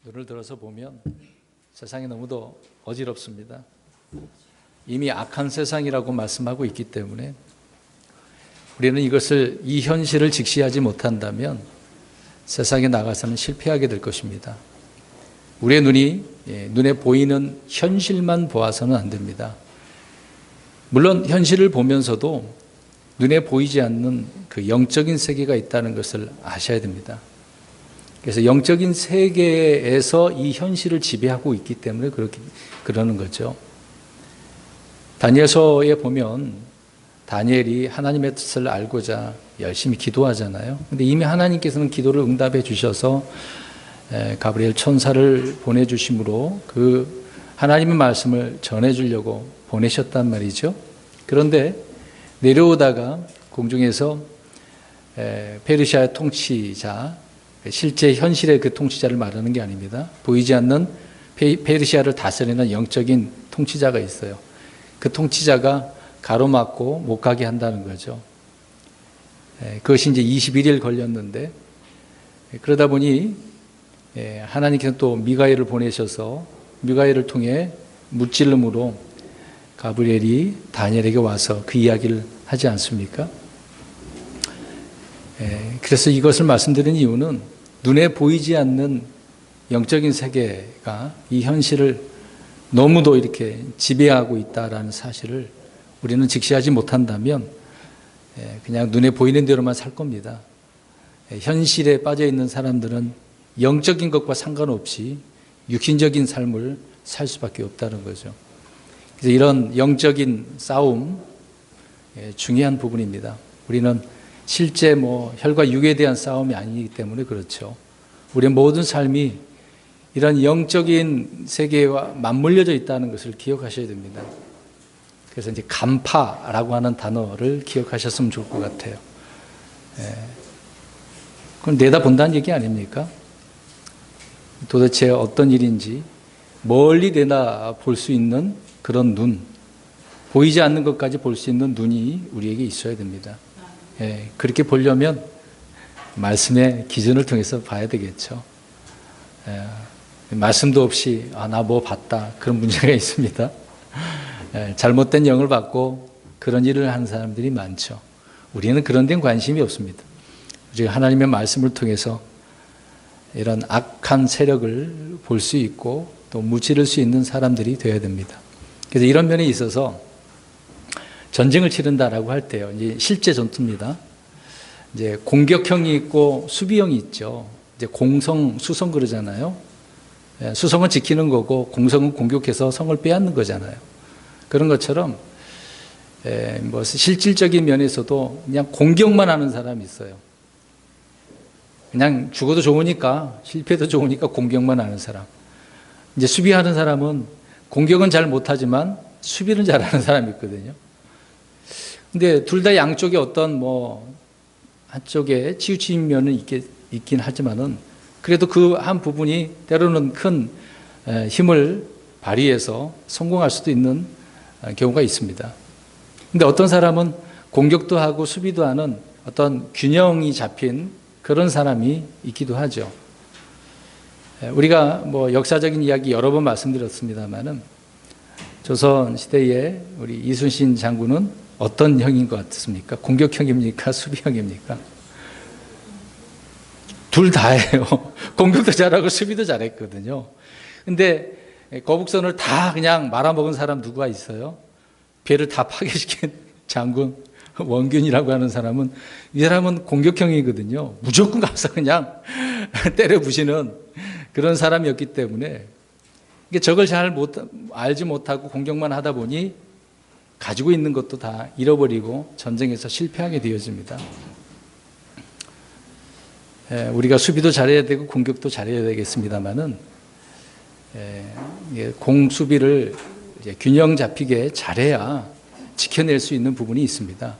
눈을 들어서 보면 세상이 너무도 어지럽습니다. 이미 악한 세상이라고 말씀하고 있기 때문에 우리는 이 현실을 직시하지 못한다면 세상에 나가서는 실패하게 될 것입니다. 우리의 눈에 보이는 현실만 보아서는 안 됩니다. 물론 현실을 보면서도 눈에 보이지 않는 그 영적인 세계가 있다는 것을 아셔야 됩니다. 그래서 영적인 세계에서 이 현실을 지배하고 있기 때문에 그러는 거죠. 다니엘서에 보면 다니엘이 하나님의 뜻을 알고자 열심히 기도하잖아요. 근데 이미 하나님께서는 기도를 응답해 주셔서 가브리엘 천사를 보내주심으로 그 하나님의 말씀을 전해주려고 보내셨단 말이죠. 그런데 내려오다가 공중에서 페르시아의 통치자, 실제 현실의 그 통치자를 말하는 게 아닙니다. 보이지 않는 페르시아를 다스리는 영적인 통치자가 있어요. 그 통치자가 가로막고 못 가게 한다는 거죠. 그것이 이제 21일 걸렸는데, 그러다 보니 하나님께서 또 미가엘을 보내셔서 미가엘을 통해 무찔름으로 가브리엘이 다니엘에게 와서 그 이야기를 하지 않습니까? 그래서 이것을 말씀드린 이유는 눈에 보이지 않는 영적인 세계가 이 현실을 너무도 이렇게 지배하고 있다라는 사실을 우리는 직시하지 못한다면 그냥 눈에 보이는 대로만 살 겁니다. 현실에 빠져 있는 사람들은 영적인 것과 상관없이 육신적인 삶을 살 수밖에 없다는 거죠. 그래서 이런 영적인 싸움 중요한 부분입니다. 우리는 실제 혈과 육에 대한 싸움이 아니기 때문에 그렇죠. 우리의 모든 삶이 이런 영적인 세계와 맞물려져 있다는 것을 기억하셔야 됩니다. 그래서 이제 간파라고 하는 단어를 기억하셨으면 좋을 것 같아요. 그건 내다본다는 얘기 아닙니까? 도대체 어떤 일인지 멀리 내다볼 수 있는 그런 눈, 보이지 않는 것까지 볼 수 있는 눈이 우리에게 있어야 됩니다. 그렇게 보려면 말씀의 기준을 통해서 봐야 되겠죠. 말씀도 없이 나 뭐 봤다 그런 문제가 있습니다. 잘못된 영을 받고 그런 일을 하는 사람들이 많죠. 우리는 그런 데는 관심이 없습니다. 우리가 하나님의 말씀을 통해서 이런 악한 세력을 볼 수 있고 또 무찌를 수 있는 사람들이 되어야 됩니다. 그래서 이런 면에 있어서 전쟁을 치른다라고 할 때요, 이제 실제 전투입니다. 이제 공격형이 있고 수비형이 있죠. 이제 공성, 수성 그러잖아요. 수성은 지키는 거고 공성은 공격해서 성을 빼앗는 거잖아요. 그런 것처럼 실질적인 면에서도 그냥 공격만 하는 사람이 있어요. 그냥 죽어도 좋으니까, 실패도 좋으니까 공격만 하는 사람. 이제 수비하는 사람은 공격은 잘 못하지만 수비는 잘하는 사람이 있거든요. 근데 둘 다 양쪽에 어떤 한쪽에 치우친 면은 있긴 하지만은 그래도 그 한 부분이 때로는 큰 힘을 발휘해서 성공할 수도 있는 경우가 있습니다. 근데 어떤 사람은 공격도 하고 수비도 하는 어떤 균형이 잡힌 그런 사람이 있기도 하죠. 우리가 역사적인 이야기 여러 번 말씀드렸습니다만은 조선 시대에 우리 이순신 장군은 어떤 형인 것 같습니까? 공격형입니까? 수비형입니까? 둘 다예요. 공격도 잘하고 수비도 잘했거든요. 근데 거북선을 다 그냥 말아먹은 사람 누가 있어요? 배를 다 파괴시킨 장군 원균이라고 하는 사람은, 이 사람은 공격형이거든요. 무조건 가서 그냥 때려 부시는 그런 사람이었기 때문에 저걸 잘 알지 못하고 공격만 하다 보니 가지고 있는 것도 다 잃어버리고 전쟁에서 실패하게 되어집니다. 우리가 수비도 잘해야 되고 공격도 잘해야 되겠습니다만은 공수비를 균형 잡히게 잘해야 지켜낼 수 있는 부분이 있습니다.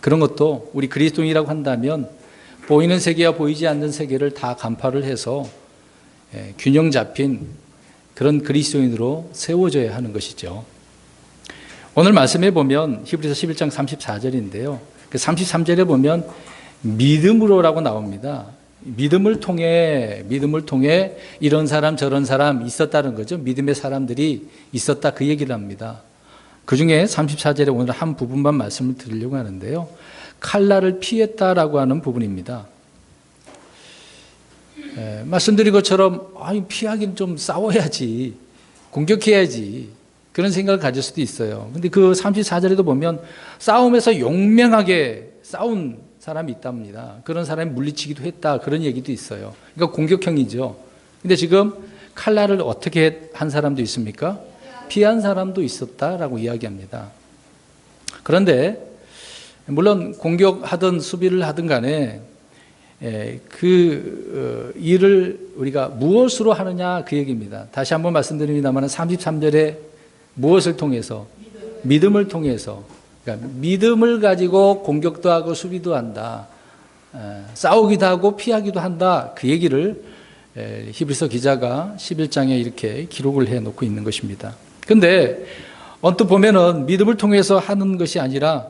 그런 것도 우리 그리스도인이라고 한다면 보이는 세계와 보이지 않는 세계를 다 간파를 해서 균형 잡힌 그런 그리스도인으로 세워져야 하는 것이죠. 오늘 말씀에 보면 히브리서 11장 34절인데요. 그 33절에 보면 믿음으로라고 나옵니다. 믿음을 통해 이런 사람 저런 사람 있었다는 거죠. 믿음의 사람들이 있었다 그 얘기를 합니다. 그 중에 34절에 오늘 한 부분만 말씀을 드리려고 하는데요. 칼날을 피했다라고 하는 부분입니다. 말씀드린 것처럼 피하긴 좀 싸워야지, 공격해야지 그런 생각을 가질 수도 있어요. 근데 그 34절에도 보면 싸움에서 용맹하게 싸운 사람이 있답니다. 그런 사람이 물리치기도 했다 그런 얘기도 있어요. 그러니까 공격형이죠. 근데 지금 칼날을 어떻게 한 사람도 있습니까? 피한 사람도 있었다라고 이야기합니다. 그런데 물론 공격하든 수비를 하든 간에 그 일을 우리가 무엇으로 하느냐 그 얘기입니다. 다시 한번 말씀드립니다만 33절에 무엇을 통해서? 믿음을 통해서. 그러니까 믿음을 가지고 공격도 하고 수비도 한다. 싸우기도 하고 피하기도 한다. 그 얘기를 히브리서 기자가 11장에 이렇게 기록을 해놓고 있는 것입니다. 그런데 언뜻 보면은 믿음을 통해서 하는 것이 아니라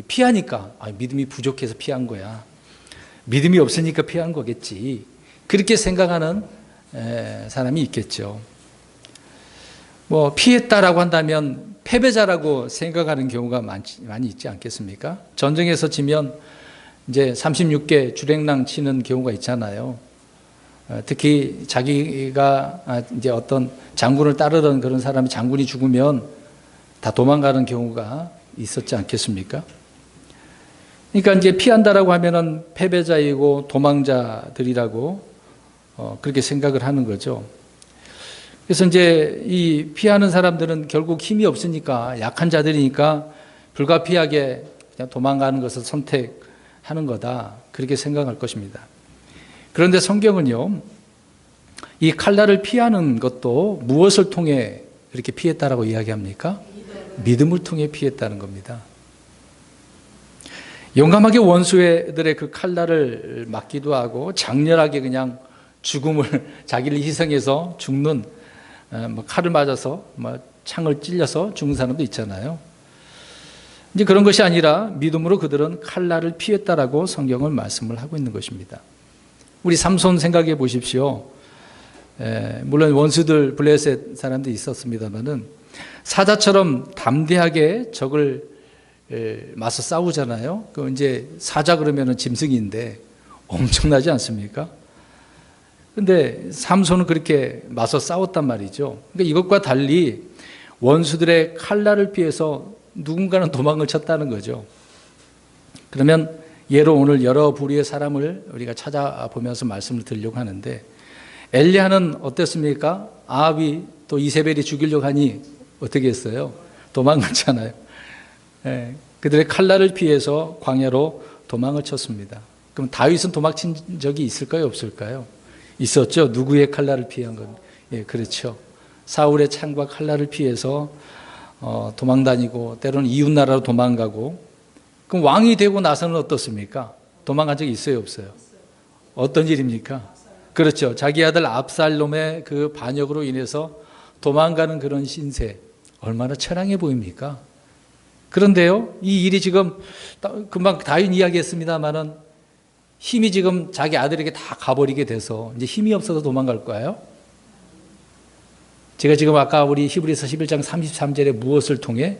피하니까 믿음이 부족해서 피한 거야. 믿음이 없으니까 피한 거겠지. 그렇게 생각하는 사람이 있겠죠. 피했다라고 한다면 패배자라고 생각하는 경우가 많이 있지 않겠습니까? 전쟁에서 지면 이제 36개 주랭랑 치는 경우가 있잖아요. 특히 자기가 이제 어떤 장군을 따르던 그런 사람이 장군이 죽으면 다 도망가는 경우가 있었지 않겠습니까? 그러니까 이제 피한다라고 하면은 패배자이고 도망자들이라고 그렇게 생각을 하는 거죠. 그래서 이제 이 피하는 사람들은 결국 힘이 없으니까 약한 자들이니까 불가피하게 그냥 도망가는 것을 선택하는 거다. 그렇게 생각할 것입니다. 그런데 성경은요, 이 칼날을 피하는 것도 무엇을 통해 이렇게 피했다라고 이야기합니까? 믿음을 통해 피했다는 겁니다. 용감하게 원수들의 그 칼날을 맞기도 하고 장렬하게 그냥 죽음을 자기를 희생해서 죽는 칼을 맞아서 창을 찔려서 죽는 사람도 있잖아요. 이제 그런 것이 아니라 믿음으로 그들은 칼날을 피했다라고 성경은 말씀을 하고 있는 것입니다. 우리 삼손 생각해 보십시오. 물론 원수들 블레셋 사람들이 있었습니다만은 사자처럼 담대하게 적을 맞서 싸우잖아요. 그 이제 사자 그러면은 짐승인데 엄청나지 않습니까? 근데 삼손은 그렇게 맞서 싸웠단 말이죠. 그러니까 이것과 달리 원수들의 칼날을 피해서 누군가는 도망을 쳤다는 거죠. 그러면 예로 오늘 여러 부류의 사람을 우리가 찾아보면서 말씀을 드리려고 하는데, 엘리야는 어땠습니까? 아합이 또 이세벨이 죽이려고 하니 어떻게 했어요? 도망갔잖아요. 그들의 칼날을 피해서 광야로 도망을 쳤습니다. 그럼 다윗은 도망친 적이 있을까요? 없을까요? 있었죠. 누구의 칼날을 피한 건? 그렇죠. 사울의 창과 칼날을 피해서 도망다니고 때로는 이웃나라로 도망가고. 그럼 왕이 되고 나서는 어떻습니까? 도망간 적이 있어요? 없어요? 어떤 일입니까? 그렇죠. 자기 아들 압살롬의 그 반역으로 인해서 도망가는 그런 신세, 얼마나 처량해 보입니까? 그런데요, 이 일이 지금 금방 다윈 이야기했습니다만은 힘이 지금 자기 아들에게 다 가버리게 돼서 이제 힘이 없어서 도망갈 거예요? 제가 지금 아까 우리 히브리서 11장 33절에 무엇을 통해?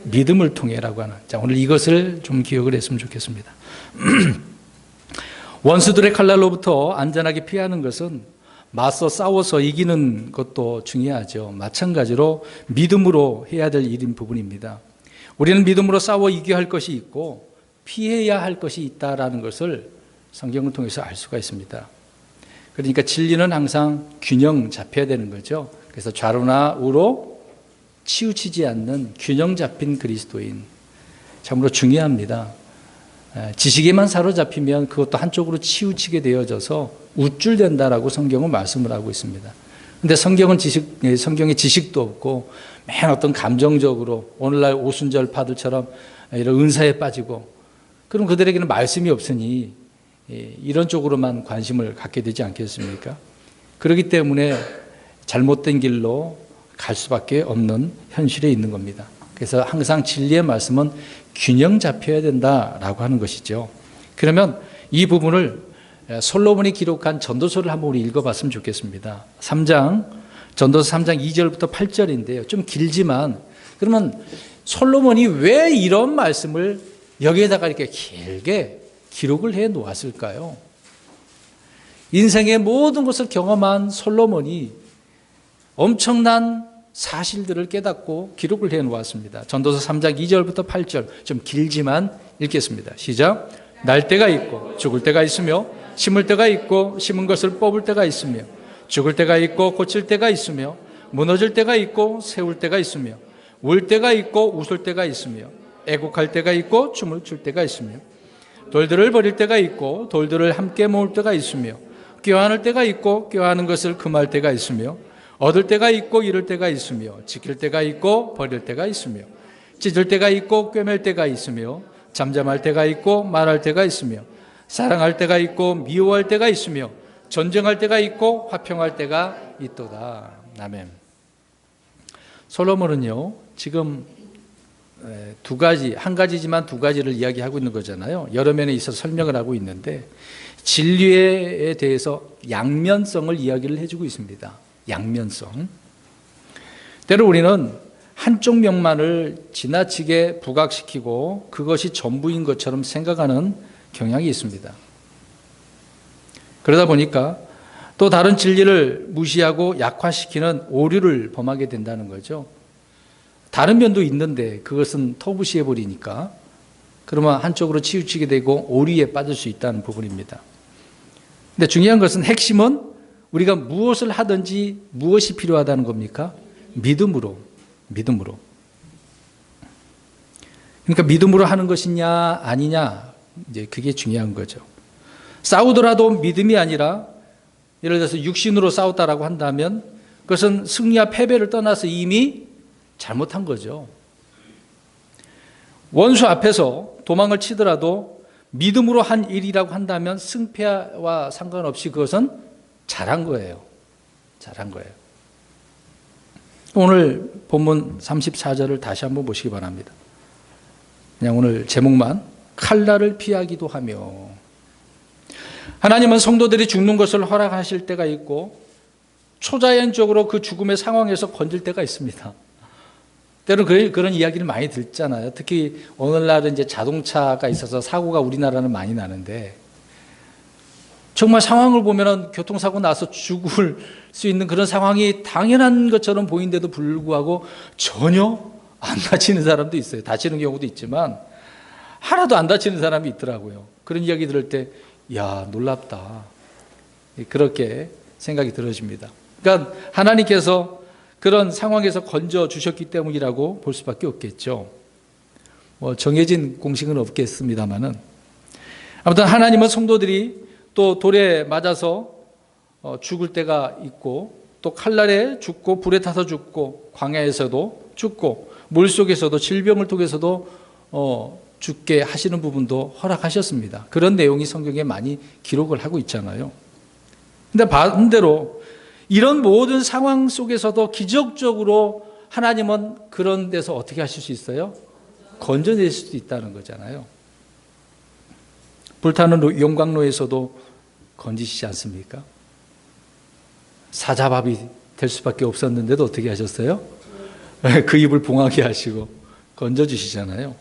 믿음을 통해라고 하는. 자, 오늘 이것을 좀 기억을 했으면 좋겠습니다. 원수들의 칼날로부터 안전하게 피하는 것은 맞서 싸워서 이기는 것도 중요하죠. 마찬가지로 믿음으로 해야 될 일인 부분입니다. 우리는 믿음으로 싸워 이겨야 할 것이 있고 피해야 할 것이 있다라는 것을 성경을 통해서 알 수가 있습니다. 그러니까 진리는 항상 균형 잡혀야 되는 거죠. 그래서 좌로나 우로 치우치지 않는 균형 잡힌 그리스도인, 참으로 중요합니다. 지식에만 사로잡히면 그것도 한쪽으로 치우치게 되어져서 우쭐된다라고 성경은 말씀을 하고 있습니다. 그런데 성경에 지식도 없고 맨 어떤 감정적으로 오늘날 오순절파들처럼 이런 은사에 빠지고, 그럼 그들에게는 말씀이 없으니 이런 쪽으로만 관심을 갖게 되지 않겠습니까? 그렇기 때문에 잘못된 길로 갈 수밖에 없는 현실에 있는 겁니다. 그래서 항상 진리의 말씀은 균형 잡혀야 된다라고 하는 것이죠. 그러면 이 부분을 솔로몬이 기록한 전도서를 한번 우리 읽어봤으면 좋겠습니다. 3장, 전도서 3장 2절부터 8절인데요. 좀 길지만, 그러면 솔로몬이 왜 이런 말씀을 여기에다가 이렇게 길게 기록을 해 놓았을까요? 인생의 모든 것을 경험한 솔로몬이 엄청난 사실들을 깨닫고 기록을 해 놓았습니다. 전도서 3장 2절부터 8절, 좀 길지만 읽겠습니다. 시작. 날 때가 있고 죽을 때가 있으며 심을 때가 있고 심은 것을 뽑을 때가 있으며 죽을 때가 있고 고칠 때가 있으며 무너질 때가 있고 세울 때가 있으며 울 때가 있고 웃을 때가 있으며 애국할 때가 있고 춤을 출 때가 있으며 돌들을 버릴 때가 있고 돌들을 함께 모을 때가 있으며 껴안을 때가 있고 껴안은 것을 금할 때가 있으며 얻을 때가 있고 잃을 때가 있으며 지킬 때가 있고 버릴 때가 있으며 찢을 때가 있고 꿰맬 때가 있으며 잠잠할 때가 있고 말할 때가 있으며 사랑할 때가 있고 미워할 때가 있으며 전쟁할 때가 있고 화평할 때가 있도다. 아멘. 솔로몬은요, 지금 두 가지, 한 가지지만 두 가지를 이야기하고 있는 거잖아요. 여러 면에 있어서 설명을 하고 있는데 진리에 대해서 양면성을 이야기를 해주고 있습니다. 양면성. 때로 우리는 한쪽 면만을 지나치게 부각시키고 그것이 전부인 것처럼 생각하는 경향이 있습니다. 그러다 보니까 또 다른 진리를 무시하고 약화시키는 오류를 범하게 된다는 거죠. 다른 면도 있는데 그것은 터부시해 버리니까 그러면 한쪽으로 치우치게 되고 오류에 빠질 수 있다는 부분입니다. 근데 중요한 것은 핵심은 우리가 무엇을 하든지 무엇이 필요하다는 겁니까? 믿음으로. 그러니까 믿음으로 하는 것이냐 아니냐, 이제 그게 중요한 거죠. 싸우더라도 믿음이 아니라 예를 들어서 육신으로 싸웠다라고 한다면 그것은 승리와 패배를 떠나서 이미 잘못한 거죠. 원수 앞에서 도망을 치더라도 믿음으로 한 일이라고 한다면 승패와 상관없이 그것은 잘한 거예요. 잘한 거예요. 오늘 본문 34절을 다시 한번 보시기 바랍니다. 그냥 오늘 제목만 칼날을 피하기도 하며, 하나님은 성도들이 죽는 것을 허락하실 때가 있고 초자연적으로 그 죽음의 상황에서 건질 때가 있습니다. 때로는 그런 이야기를 많이 듣잖아요. 특히 오늘날은 이제 자동차가 있어서 사고가 우리나라는 많이 나는데 정말 상황을 보면은 교통사고 나서 죽을 수 있는 그런 상황이 당연한 것처럼 보이는데도 불구하고 전혀 안 다치는 사람도 있어요. 다치는 경우도 있지만 하나도 안 다치는 사람이 있더라고요. 그런 이야기 들을 때, 야, 놀랍다. 그렇게 생각이 들어집니다. 그러니까 하나님께서 그런 상황에서 건져 주셨기 때문이라고 볼 수밖에 없겠죠. 뭐 정해진 공식은 없겠습니다만은, 아무튼 하나님은 성도들이 또 돌에 맞아서 죽을 때가 있고 또 칼날에 죽고 불에 타서 죽고 광야에서도 죽고 물속에서도 질병을 통해서도 죽게 하시는 부분도 허락하셨습니다. 그런 내용이 성경에 많이 기록을 하고 있잖아요. 근데 반대로 이런 모든 상황 속에서도 기적적으로 하나님은 그런 데서 어떻게 하실 수 있어요? 건져낼 수도 있다는 거잖아요. 불타는 용광로에서도 건지시지 않습니까? 사자밥이 될 수밖에 없었는데도 어떻게 하셨어요? 그 입을 봉하게 하시고 건져주시잖아요.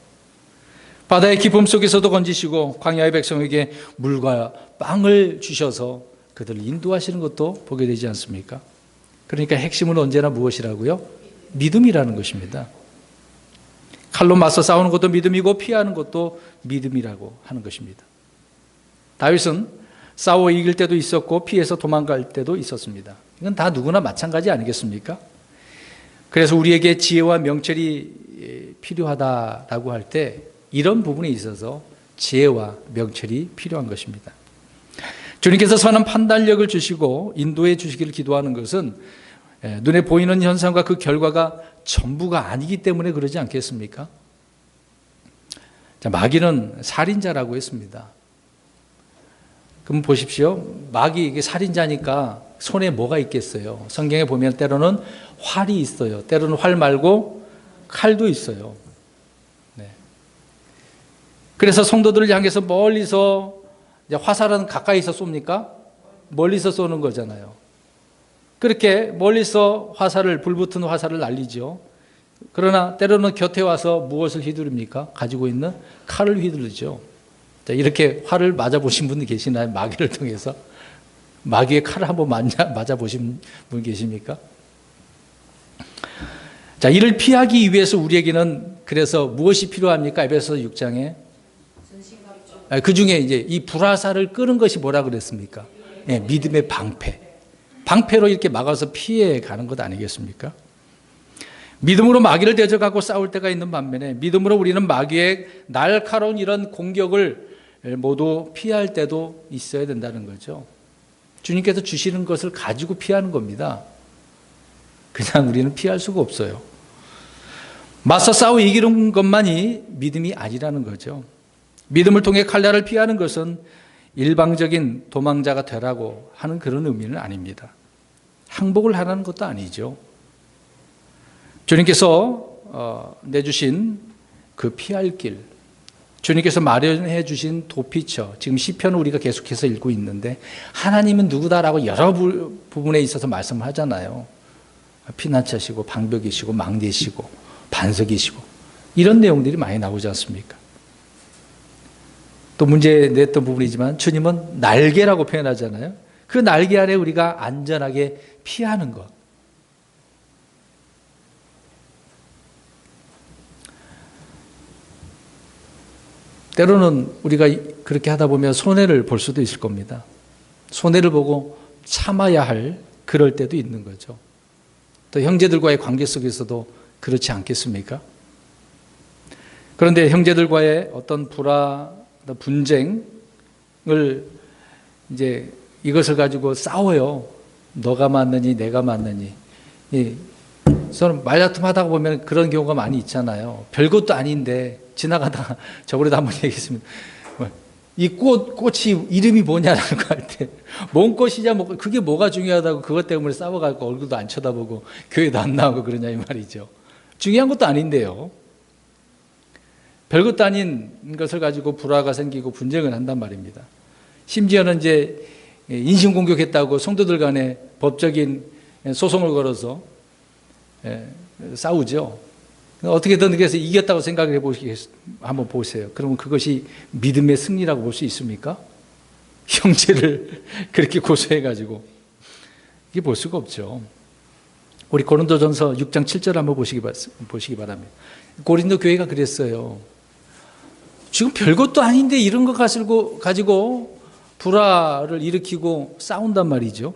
바다의 깊음 속에서도 건지시고 광야의 백성에게 물과 빵을 주셔서 그들을 인도하시는 것도 보게 되지 않습니까? 그러니까 핵심은 언제나 무엇이라고요? 믿음이라는 것입니다. 칼로 맞서 싸우는 것도 믿음이고 피하는 것도 믿음이라고 하는 것입니다. 다윗은 싸워 이길 때도 있었고 피해서 도망갈 때도 있었습니다. 이건 다 누구나 마찬가지 아니겠습니까? 그래서 우리에게 지혜와 명철이 필요하다라고 할 때 이런 부분에 있어서 지혜와 명철이 필요한 것입니다. 주님께서 선한 판단력을 주시고 인도해 주시기를 기도하는 것은 눈에 보이는 현상과 그 결과가 전부가 아니기 때문에 그러지 않겠습니까? 자, 마귀는 살인자라고 했습니다. 그럼 보십시오. 마귀 이게 살인자니까 손에 뭐가 있겠어요? 성경에 보면 때로는 활이 있어요. 때로는 활 말고 칼도 있어요. 네. 그래서 성도들을 향해서 멀리서 이제 화살은 가까이서 쏩니까? 멀리서 쏘는 거잖아요. 그렇게 멀리서 불붙은 화살을 날리죠. 그러나 때로는 곁에 와서 무엇을 휘두릅니까? 가지고 있는 칼을 휘두르죠. 자, 이렇게 활을 맞아보신 분이 계시나요? 마귀를 통해서? 마귀의 칼을 한번 맞아보신 분 계십니까? 자, 이를 피하기 위해서 우리에게는 그래서 무엇이 필요합니까? 에베소 6장에. 그 중에 이제 이 불화살을 끄는 것이 뭐라 그랬습니까? 네, 믿음의 방패. 방패로 이렇게 막아서 피해 가는 것 아니겠습니까? 믿음으로 마귀를 대적하고 싸울 때가 있는 반면에 믿음으로 우리는 마귀의 날카로운 이런 공격을 모두 피할 때도 있어야 된다는 거죠. 주님께서 주시는 것을 가지고 피하는 겁니다. 그냥 우리는 피할 수가 없어요. 맞서 싸워 이기는 것만이 믿음이 아니라는 거죠. 믿음을 통해 칼날을 피하는 것은 일방적인 도망자가 되라고 하는 그런 의미는 아닙니다. 항복을 하라는 것도 아니죠. 주님께서 내주신 그 피할 길, 주님께서 마련해 주신 도피처, 지금 시편을 우리가 계속해서 읽고 있는데 하나님은 누구다라고 여러 부분에 있어서 말씀을 하잖아요. 피난처시고 방벽이시고 망대시고 반석이시고 이런 내용들이 많이 나오지 않습니까? 또 문제 냈던 부분이지만 주님은 날개라고 표현하잖아요. 그 날개 아래 우리가 안전하게 피하는 것. 때로는 우리가 그렇게 하다 보면 손해를 볼 수도 있을 겁니다. 손해를 보고 참아야 할 그럴 때도 있는 거죠. 또 형제들과의 관계 속에서도 그렇지 않겠습니까? 그런데 형제들과의 어떤 분쟁을 이제 이것을 가지고 싸워요. 너가 맞느니 내가 맞느니. 저는 말다툼 하다가 보면 그런 경우가 많이 있잖아요. 별것도 아닌데 지나가다가 저번에도 한번 얘기했습니다. 이 꽃이 이름이 뭐냐라는 거 할 때 뭔 꽃이냐 그게 뭐가 중요하다고 그것 때문에 싸워가지고 얼굴도 안 쳐다보고 교회도 안 나오고 그러냐 이 말이죠. 중요한 것도 아닌데요. 별것도 아닌 것을 가지고 불화가 생기고 분쟁을 한단 말입니다. 심지어는 이제 인신공격했다고 성도들 간에 법적인 소송을 걸어서 싸우죠. 어떻게든 그래서 이겼다고 생각해 한번 보세요. 그러면 그것이 믿음의 승리라고 볼 수 있습니까? 형제를 그렇게 고소해가지고 이게 볼 수가 없죠. 우리 고린도전서 6장 7절 한번 보시기 바랍니다. 고린도 교회가 그랬어요. 지금 별것도 아닌데 이런 거 가지고 불화를 일으키고 싸운단 말이죠.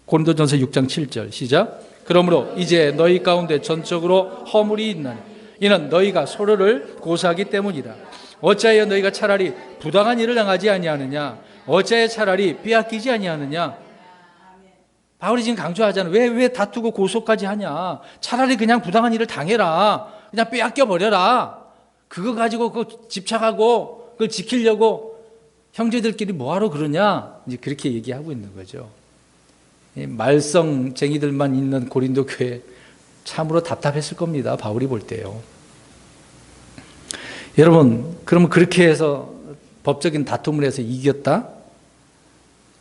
고린도전서 6장 7절 시작. 그러므로 이제 너희 가운데 전적으로 허물이 있나니 이는 너희가 서로를 고소하기 때문이다. 어찌하여 너희가 차라리 부당한 일을 당하지 아니하느냐? 어찌하여 차라리 빼앗기지 아니하느냐? 바울이 지금 강조하잖아요. 왜 다투고 고소까지 하냐? 차라리 그냥 부당한 일을 당해라. 그냥 빼앗겨 버려라. 그거 가지고 집착하고 그걸 지키려고 형제들끼리 뭐하러 그러냐? 이제 그렇게 얘기하고 있는 거죠. 말썽쟁이들만 있는 고린도 교회 참으로 답답했을 겁니다. 바울이 볼 때요. 여러분, 그러면 그렇게 해서 법적인 다툼을 해서 이겼다?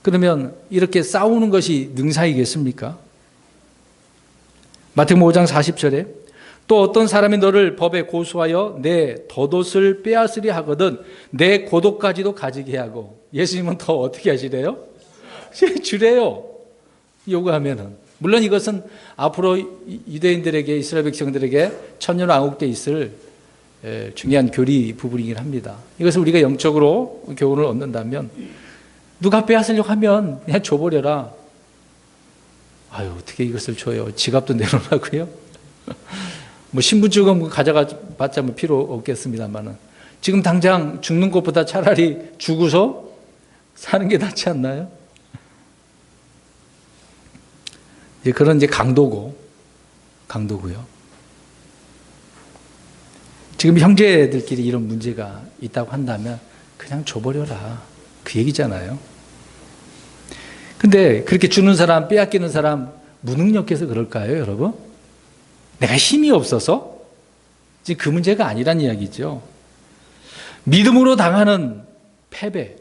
그러면 이렇게 싸우는 것이 능사이겠습니까? 마태복음 5장 40절에 또 어떤 사람이 너를 법에 고소하여 내 덧옷을 빼앗으려 하거든 내 고독까지도 가지게 하고. 예수님은 더 어떻게 하시래요? 주래요. 요구하면은. 물론 이것은 앞으로 유대인들에게 이스라엘 백성들에게 천년왕국때 있을 중요한 교리 부분이긴 합니다. 이것을 우리가 영적으로 교훈을 얻는다면 누가 빼앗으려고 하면 그냥 줘버려라. 아유, 어떻게 이것을 줘요? 지갑도 내놓으라고요? 뭐 신분증은 가져가봤자 뭐 필요 없겠습니다만은 지금 당장 죽는 것보다 차라리 죽어서 사는 게 낫지 않나요? 그런 이제 강도고요. 지금 형제들끼리 이런 문제가 있다고 한다면 그냥 줘버려라. 그 얘기잖아요. 근데 그렇게 주는 사람, 빼앗기는 사람 무능력해서 그럴까요, 여러분? 내가 힘이 없어서? 지금 그 문제가 아니란 이야기죠. 믿음으로 당하는 패배,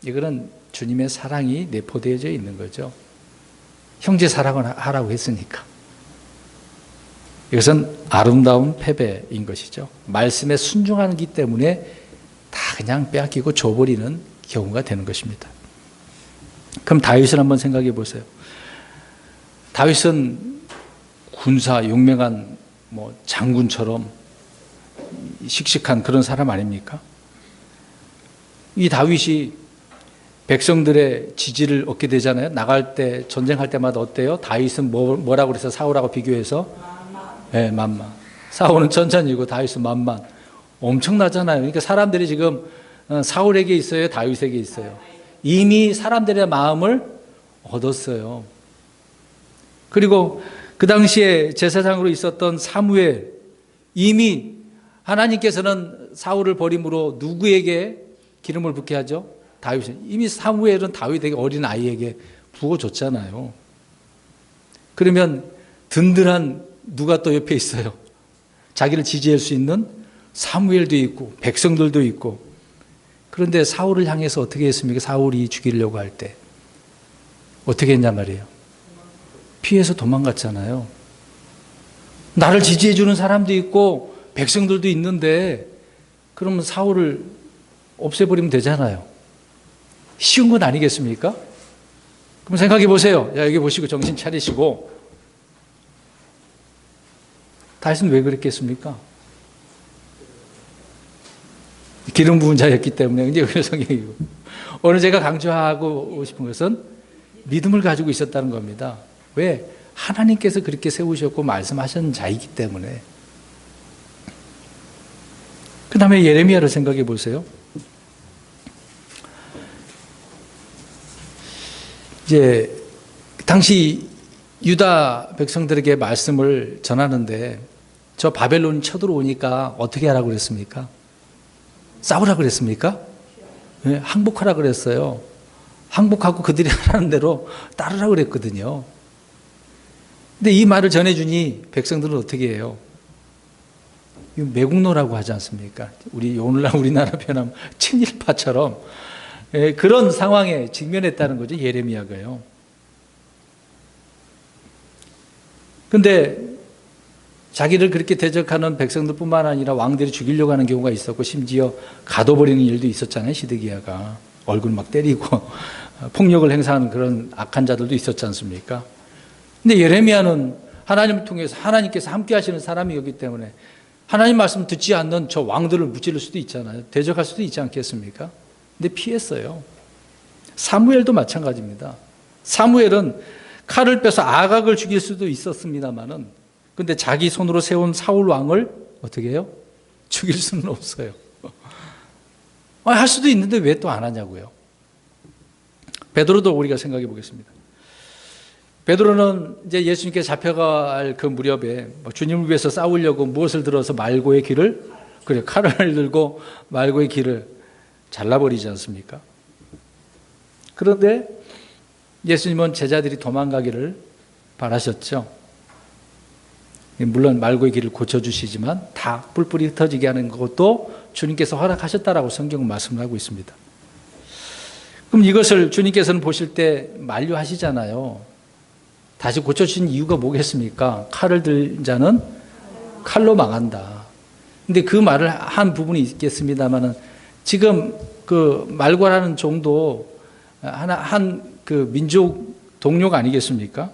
이거는 주님의 사랑이 내포되어져 있는 거죠. 형제 사랑을 하라고 했으니까. 이것은 아름다운 패배인 것이죠. 말씀에 순종하기 때문에 다 그냥 빼앗기고 줘버리는 경우가 되는 것입니다. 그럼 다윗을 한번 생각해 보세요. 다윗은 군사 용맹한 장군처럼 씩씩한 그런 사람 아닙니까? 이 다윗이 백성들의 지지를 얻게 되잖아요. 나갈 때 전쟁할 때마다 어때요? 다윗은 뭐라고 그래서 사울하고 비교해서 네, 만만. 사울은 천천히고 다윗은 만만. 엄청나잖아요. 그러니까 사람들이 지금 사울에게 있어요, 다윗에게 있어요. 이미 사람들의 마음을 얻었어요. 그리고 그 당시에 제사장으로 있었던 사무엘, 이미 하나님께서는 사울을 버림으로 누구에게 기름을 붓게 하죠? 다윗은. 이미 사무엘은 다윗에게 어린 아이에게 부어줬잖아요. 그러면 든든한 누가 또 옆에 있어요? 자기를 지지할 수 있는 사무엘도 있고 백성들도 있고. 그런데 사울을 향해서 어떻게 했습니까? 사울이 죽이려고 할 때 어떻게 했냐 말이에요. 피해서 도망갔잖아요. 나를 지지해 주는 사람도 있고 백성들도 있는데 그러면 사울을 없애버리면 되잖아요. 쉬운 건 아니겠습니까? 그럼 생각해 보세요. 야, 여기 보시고 정신 차리시고. 다윗은 왜 그랬겠습니까? 기름 부은 자였기 때문에. 이제 그 성경이고. 오늘 제가 강조하고 싶은 것은 믿음을 가지고 있었다는 겁니다. 왜? 하나님께서 그렇게 세우셨고 말씀하신 자이기 때문에. 그 다음에 예레미야를 생각해 보세요. 이제 당시 유다 백성들에게 말씀을 전하는데 저 바벨론이 쳐들어오니까 어떻게 하라고 그랬습니까? 싸우라고 그랬습니까? 네, 항복하라고 그랬어요. 항복하고 그들이 하라는 대로 따르라고 그랬거든요. 근데 이 말을 전해주니 백성들은 어떻게 해요? 매국노라고 하지 않습니까? 오늘날 우리나라 표현하면 친일파처럼 그런 상황에 직면했다는 거죠. 예레미야가요. 그런데 자기를 그렇게 대적하는 백성들뿐만 아니라 왕들이 죽이려고 하는 경우가 있었고 심지어 가둬버리는 일도 있었잖아요. 시드기야가 얼굴 막 때리고 폭력을 행사하는 그런 악한 자들도 있었지 않습니까? 근데 예레미야는 하나님을 통해서 하나님께서 함께 하시는 사람이었기 때문에 하나님 말씀 듣지 않는 저 왕들을 무찌를 수도 있잖아요. 대적할 수도 있지 않겠습니까? 근데 피했어요. 사무엘도 마찬가지입니다. 사무엘은 칼을 빼서 아각을 죽일 수도 있었습니다만은 근데 자기 손으로 세운 사울 왕을 어떻게 해요? 죽일 수는 없어요. 할 수도 있는데 왜 또 안 하냐고요. 베드로도 우리가 생각해 보겠습니다. 베드로는 이제 예수님께 잡혀갈 그 무렵에 주님을 위해서 싸우려고 무엇을 들어서 말고의 길을 칼을 들고 말고의 길을 잘라버리지 않습니까? 그런데 예수님은 제자들이 도망가기를 바라셨죠. 물론 말고의 길을 고쳐주시지만 다 뿔뿔이 흩어지게 하는 것도 주님께서 허락하셨다라고 성경은 말씀을 하고 있습니다. 그럼 이것을 주님께서는 보실 때 만류하시잖아요. 다시 고쳐주신 이유가 뭐겠습니까? 칼을 든 자는 칼로 망한다. 근데 그 말을 한 부분이 있겠습니다만은 지금 그 말과라는 종도 한 그 민족 동료가 아니겠습니까?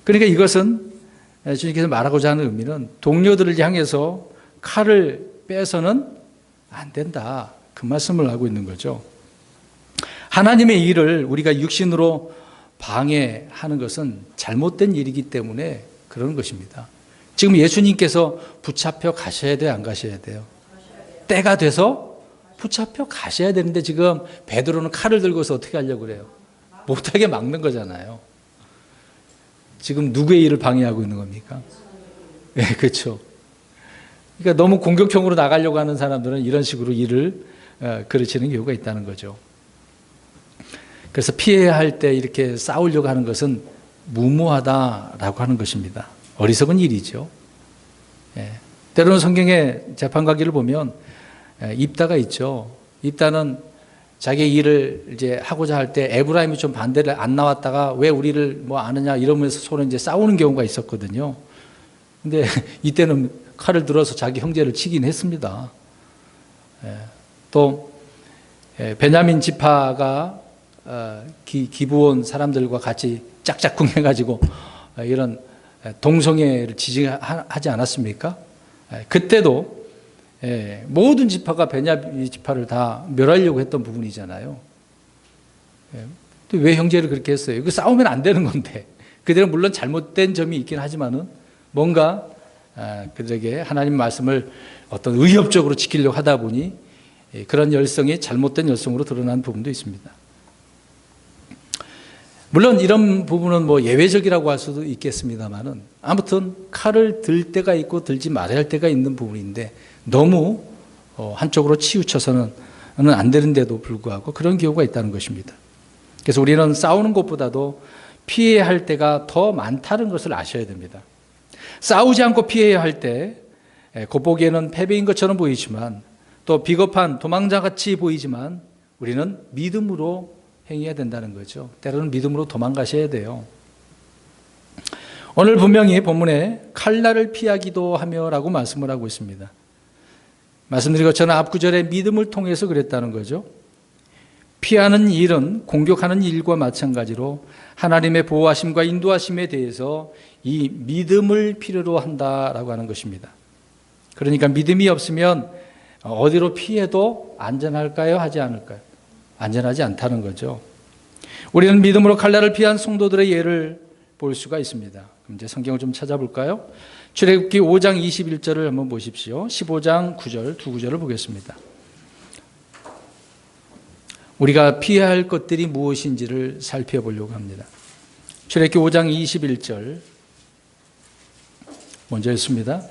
그러니까 이것은 주님께서 말하고자 하는 의미는 동료들을 향해서 칼을 빼서는 안 된다. 그 말씀을 하고 있는 거죠. 하나님의 일을 우리가 육신으로 방해하는 것은 잘못된 일이기 때문에 그런 것입니다. 지금 예수님께서 붙잡혀 가셔야 돼요? 안 가셔야 돼요? 때가 돼서 붙잡혀 가셔야 되는데 지금 베드로는 칼을 들고서 어떻게 하려고 그래요? 못하게 막는 거잖아요. 지금 누구의 일을 방해하고 있는 겁니까? 네, 그렇죠. 그러니까 너무 공격형으로 나가려고 하는 사람들은 이런 식으로 일을 그르치는 경우가 있다는 거죠. 그래서 피해야 할 때 이렇게 싸우려고 하는 것은 무모하다라고 하는 것입니다. 어리석은 일이죠. 예. 때로는 성경의 재판관계를 보면 입다가 있죠. 입다는 자기 일을 이제 하고자 할 때 에브라임이 좀 반대를 안 나왔다가 왜 우리를 뭐 아느냐 이러면서 서로 이제 싸우는 경우가 있었거든요. 근데 이때는 칼을 들어서 자기 형제를 치긴 했습니다. 또 베냐민 지파가 기브온 사람들과 같이 짝짝꿍 해가지고 이런 동성애를 지지하지 않았습니까? 그때도 모든 지파가 베냐민 지파를 다 멸하려고 했던 부분이잖아요. 왜 형제를 그렇게 했어요? 그 싸우면 안 되는 건데. 그들은 물론 잘못된 점이 있긴 하지만은 뭔가 그들에게 하나님 말씀을 어떤 의협적으로 지키려고 하다 보니 그런 열성이 잘못된 열성으로 드러난 부분도 있습니다. 물론 이런 부분은 뭐 예외적이라고 할 수도 있겠습니다만은 아무튼 칼을 들 때가 있고 들지 말아야 할 때가 있는 부분인데 너무 한쪽으로 치우쳐서는 안 되는데도 불구하고 그런 경우가 있다는 것입니다. 그래서 우리는 싸우는 것보다도 피해야 할 때가 더 많다는 것을 아셔야 됩니다. 싸우지 않고 피해야 할 때 겉보기에는 패배인 것처럼 보이지만 또 비겁한 도망자같이 보이지만 우리는 믿음으로 행해야 된다는 거죠. 때로는 믿음으로 도망가셔야 돼요. 오늘 분명히 본문에 칼날을 피하기도 하며라고 말씀을 하고 있습니다. 말씀드린 것처럼 앞 구절에 믿음을 통해서 그랬다는 거죠. 피하는 일은 공격하는 일과 마찬가지로 하나님의 보호하심과 인도하심에 대해서 이 믿음을 필요로 한다라고 하는 것입니다. 그러니까 믿음이 없으면 어디로 피해도 안전할까요? 하지 않을까요? 안전하지 않다는 거죠. 우리는 믿음으로 칼날을 피한 성도들의 예를 볼 수가 있습니다. 그럼 이제 성경을 좀 찾아볼까요? 출애굽기 5장 21절을 한번 보십시오. 15장 9절, 두 구절을 보겠습니다. 우리가 피해야 할 것들이 무엇인지를 살펴보려고 합니다. 출애굽기 5장 21절 먼저 읽습니다.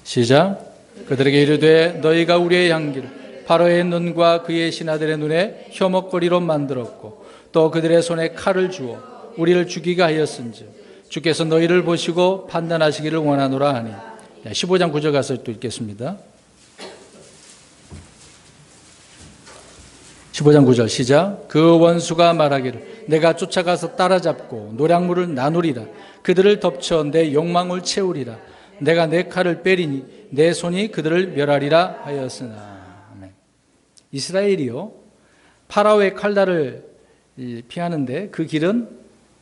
시작. 그들에게 이르되 너희가 우리의 양기를 바로의 눈과 그의 신하들의 눈에 혀먹거리로 만들었고 또 그들의 손에 칼을 주어 우리를 죽이게 하였은즉 주께서 너희를 보시고 판단하시기를 원하노라 하니. 15장 9절 가서 또 읽겠습니다. 15장 9절 시작. 그 원수가 말하기를 내가 쫓아가서 따라잡고 노략물을 나누리라. 그들을 덮쳐 내 욕망을 채우리라. 내가 내 칼을 빼리니 내 손이 그들을 멸하리라 하였으나. 아멘. 이스라엘이요 파라오의 칼날을 피하는데 그 길은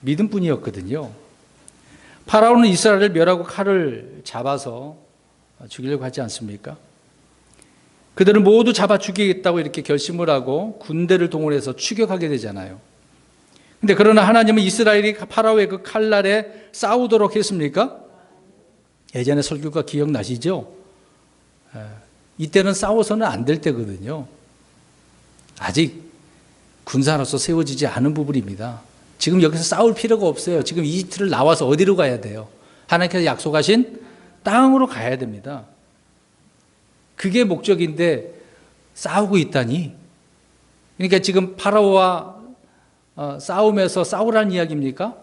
믿음뿐이었거든요. 파라오는 이스라엘을 멸하고 칼을 잡아서 죽이려고 하지 않습니까? 그들을 모두 잡아 죽이겠다고 이렇게 결심을 하고 군대를 동원해서 추격하게 되잖아요. 근데 그러나 하나님은 이스라엘이 파라오의 그 칼날에 싸우도록 했습니까? 예전에 설교가 기억나시죠? 이때는 싸워서는 안 될 때거든요. 아직 군사로서 세워지지 않은 부분입니다. 지금 여기서 싸울 필요가 없어요. 지금 이집트를 나와서 어디로 가야 돼요? 하나님께서 약속하신 땅으로 가야 됩니다. 그게 목적인데 싸우고 있다니. 그러니까 지금 파라오와 싸움에서 싸우라는 이야기입니까?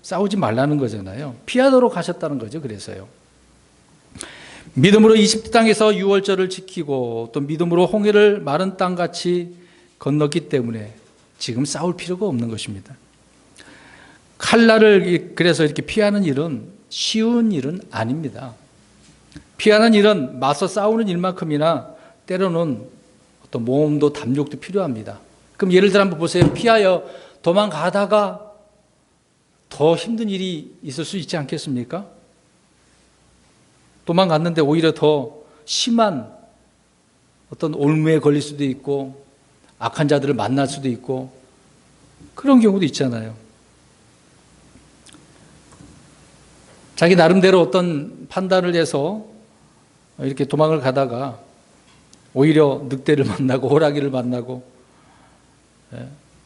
싸우지 말라는 거잖아요. 피하도록 하셨다는 거죠. 그래서요. 믿음으로 이집트 땅에서 유월절을 지키고 또 믿음으로 홍해를 마른 땅같이 건넜기 때문에 지금 싸울 필요가 없는 것입니다. 칼날을 그래서 이렇게 피하는 일은 쉬운 일은 아닙니다. 피하는 일은 맞서 싸우는 일만큼이나 때로는 어떤 모험도 담력도 필요합니다. 그럼 예를 들어 한번 보세요. 피하여 도망가다가 더 힘든 일이 있을 수 있지 않겠습니까? 도망갔는데 오히려 더 심한 어떤 올무에 걸릴 수도 있고 악한 자들을 만날 수도 있고 그런 경우도 있잖아요. 자기 나름대로 어떤 판단을 해서 이렇게 도망을 가다가 오히려 늑대를 만나고 호랑이를 만나고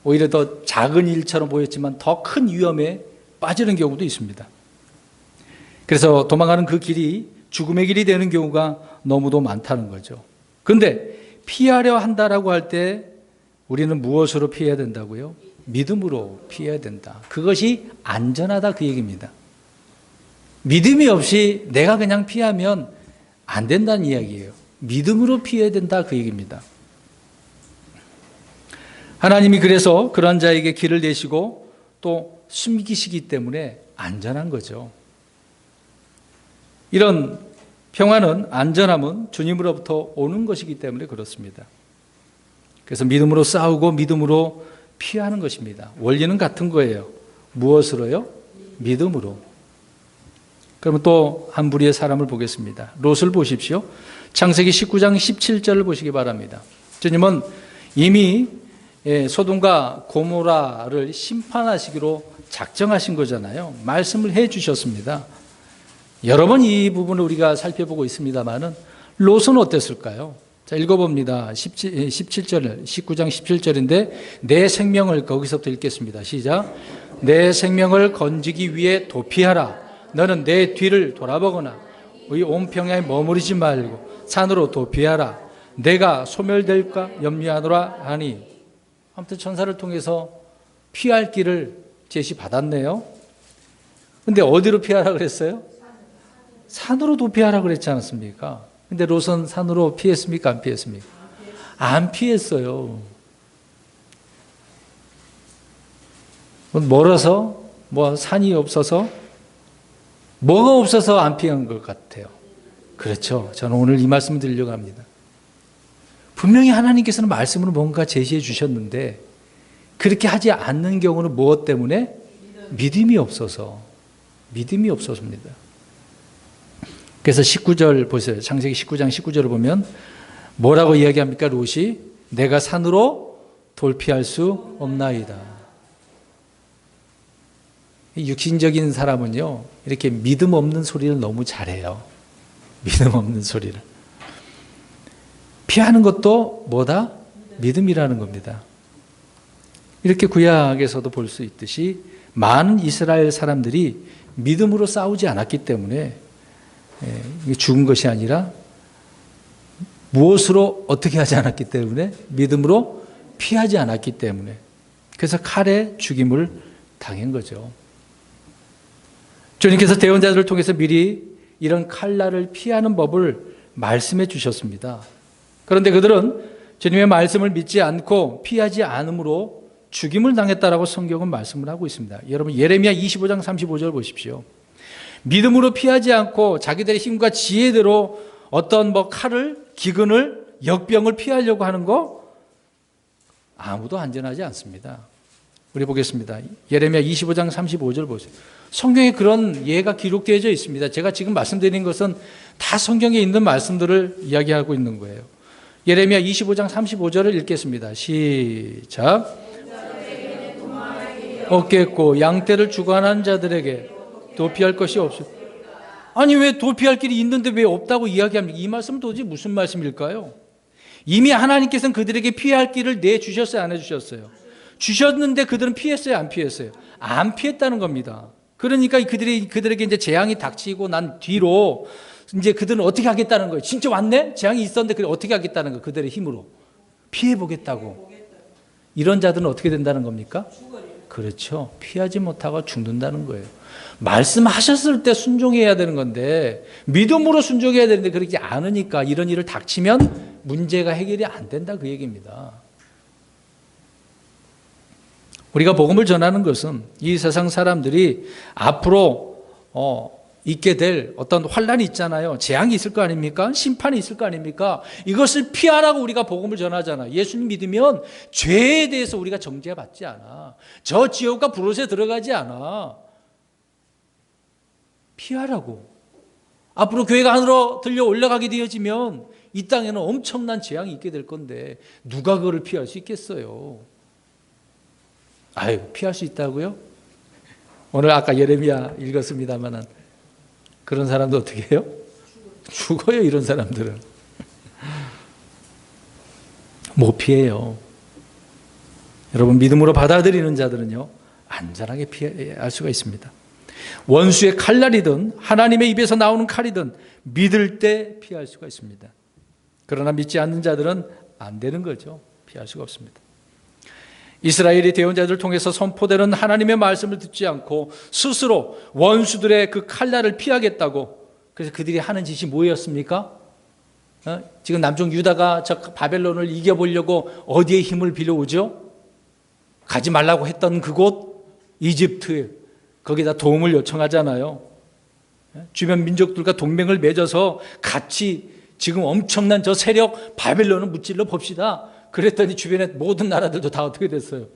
오히려 더 작은 일처럼 보였지만 더 큰 위험에 빠지는 경우도 있습니다. 그래서 도망가는 그 길이 죽음의 길이 되는 경우가 너무도 많다는 거죠. 그런데 피하려 한다라고 할 때 우리는 무엇으로 피해야 된다고요? 믿음으로 피해야 된다. 그것이 안전하다 그 얘기입니다. 믿음이 없이 내가 그냥 피하면 안 된다는 이야기예요. 믿음으로 피해야 된다 그 얘기입니다. 하나님이 그래서 그런 자에게 길을 내시고 또 숨기시기 때문에 안전한 거죠. 이런 평화는, 안전함은 주님으로부터 오는 것이기 때문에 그렇습니다. 그래서 믿음으로 싸우고 믿음으로 피하는 것입니다. 원리는 같은 거예요. 무엇으로요? 믿음으로. 그러면 또 한 부류의 사람을 보겠습니다. 롯을 보십시오. 창세기 19장 17절을 보시기 바랍니다. 주님은 이미 소돔과 고모라를 심판하시기로 작정하신 거잖아요. 말씀을 해 주셨습니다. 여러 번 이 부분을 우리가 살펴보고 있습니다만은 롯은 어땠을까요? 자, 읽어봅니다. 17절, 19장 17절인데 내 생명을, 거기서부터 읽겠습니다. 시작. 내 생명을 건지기 위해 도피하라. 너는 내 뒤를 돌아보거나 이 온 평야에 머무르지 말고 산으로 도피하라. 내가 소멸될까 염려하노라 하니. 아무튼 천사를 통해서 피할 길을 제시받았네요. 근데 어디로 피하라 그랬어요? 산으로 도피하라 그랬지 않았습니까? 근데 롯은 산으로 피했습니까? 안 피했습니까? 안 피했어요. 멀어서, 산이 없어서, 뭐가 없어서 안 피한 것 같아요. 그렇죠. 저는 오늘 이 말씀을 드리려고 합니다. 분명히 하나님께서는 말씀으로 뭔가 제시해 주셨는데 그렇게 하지 않는 경우는 무엇 때문에? 믿음이 없어서. 믿음이 없어서입니다. 그래서 19절 보세요. 창세기 19장 19절을 보면 뭐라고 이야기합니까? 롯이 내가 산으로 돌피할 수 없나이다. 육신적인 사람은요, 이렇게 믿음 없는 소리를 너무 잘해요. 믿음 없는 소리를. 피하는 것도 뭐다? 믿음이라는 겁니다. 이렇게 구약에서도 볼 수 있듯이 많은 이스라엘 사람들이 믿음으로 싸우지 않았기 때문에 죽은 것이 아니라 무엇으로 어떻게 하지 않았기 때문에 믿음으로 피하지 않았기 때문에 그래서 칼에 죽임을 당한 거죠. 주님께서 대언자들을 통해서 미리 이런 칼날을 피하는 법을 말씀해 주셨습니다. 그런데 그들은 주님의 말씀을 믿지 않고 피하지 않음으로 죽임을 당했다라고 성경은 말씀을 하고 있습니다. 여러분 예레미야 25장 35절 보십시오. 믿음으로 피하지 않고 자기들의 힘과 지혜대로 어떤 칼을, 기근을, 역병을 피하려고 하는 거 아무도 안전하지 않습니다. 우리 보겠습니다. 예레미야 25장 35절 보세요. 성경에 그런 예가 기록되어져 있습니다. 제가 지금 말씀드린 것은 다 성경에 있는 말씀들을 이야기하고 있는 거예요. 예레미야 25장 35절을 읽겠습니다. 시작. 없겠고 양떼를 주관한 자들에게 도피할 것이 없어. 아니 왜 도피할 길이 있는데 왜 없다고 이야기합니까? 이 말씀은 도대체 무슨 말씀일까요? 이미 하나님께서는 그들에게 피할 길을 내주셨어요? 안 해주셨어요? 주셨는데 그들은 피했어요? 안 피했어요? 안 피했다는 겁니다. 그러니까 그들에게 이제 재앙이 닥치고 난 뒤로 이제 그들은 어떻게 하겠다는 거예요? 진짜 왔네? 재앙이 있었는데 그들 어떻게 하겠다는 거예요? 그들의 힘으로. 피해보겠다고. 이런 자들은 어떻게 된다는 겁니까? 그렇죠. 피하지 못하고 죽는다는 거예요. 말씀하셨을 때 순종해야 되는 건데 믿음으로 순종해야 되는데 그렇게 않으니까 이런 일을 닥치면 문제가 해결이 안 된다 그 얘기입니다. 우리가 복음을 전하는 것은 이 세상 사람들이 앞으로 있게 될 어떤 환란이 있잖아요. 재앙이 있을 거 아닙니까? 심판이 있을 거 아닙니까? 이것을 피하라고 우리가 복음을 전하잖아. 예수님 믿으면 죄에 대해서 우리가 정죄받지 않아. 저 지옥과 불옷에 들어가지 않아. 피하라고. 앞으로 교회가 하늘로 들려 올라가게 되어지면 이 땅에는 엄청난 재앙이 있게 될 건데 누가 그거를 피할 수 있겠어요? 아유, 피할 수 있다고요? 오늘 아까 예레미야 읽었습니다만은 그런 사람도 어떻게 해요? 죽어요, 이런 사람들은. 못 피해요. 여러분, 믿음으로 받아들이는 자들은요, 안전하게 피할 수가 있습니다. 원수의 칼날이든 하나님의 입에서 나오는 칼이든 믿을 때 피할 수가 있습니다. 그러나 믿지 않는 자들은 안 되는 거죠. 피할 수가 없습니다. 이스라엘이 대언자들을 통해서 선포되는 하나님의 말씀을 듣지 않고 스스로 원수들의 그 칼날을 피하겠다고, 그래서 그들이 하는 짓이 뭐였습니까? 지금 남쪽 유다가 저 바벨론을 이겨보려고 어디에 힘을 빌려오죠? 가지 말라고 했던 그곳 이집트, 거기다 도움을 요청하잖아요. 주변 민족들과 동맹을 맺어서 같이 지금 엄청난 저 세력 바벨론을 무찔러 봅시다. 그랬더니 주변의 모든 나라들도 다 어떻게 됐어요?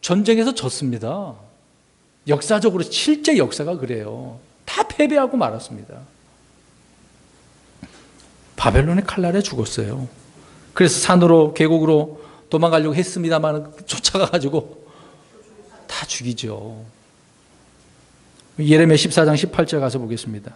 전쟁에서 졌습니다. 역사적으로 실제 역사가 그래요. 다 패배하고 말았습니다. 바벨론의 칼날에 죽었어요. 그래서 산으로 계곡으로 도망가려고 했습니다만 쫓아가가지고 다 죽이죠. 예레미야 14장 18절 가서 보겠습니다.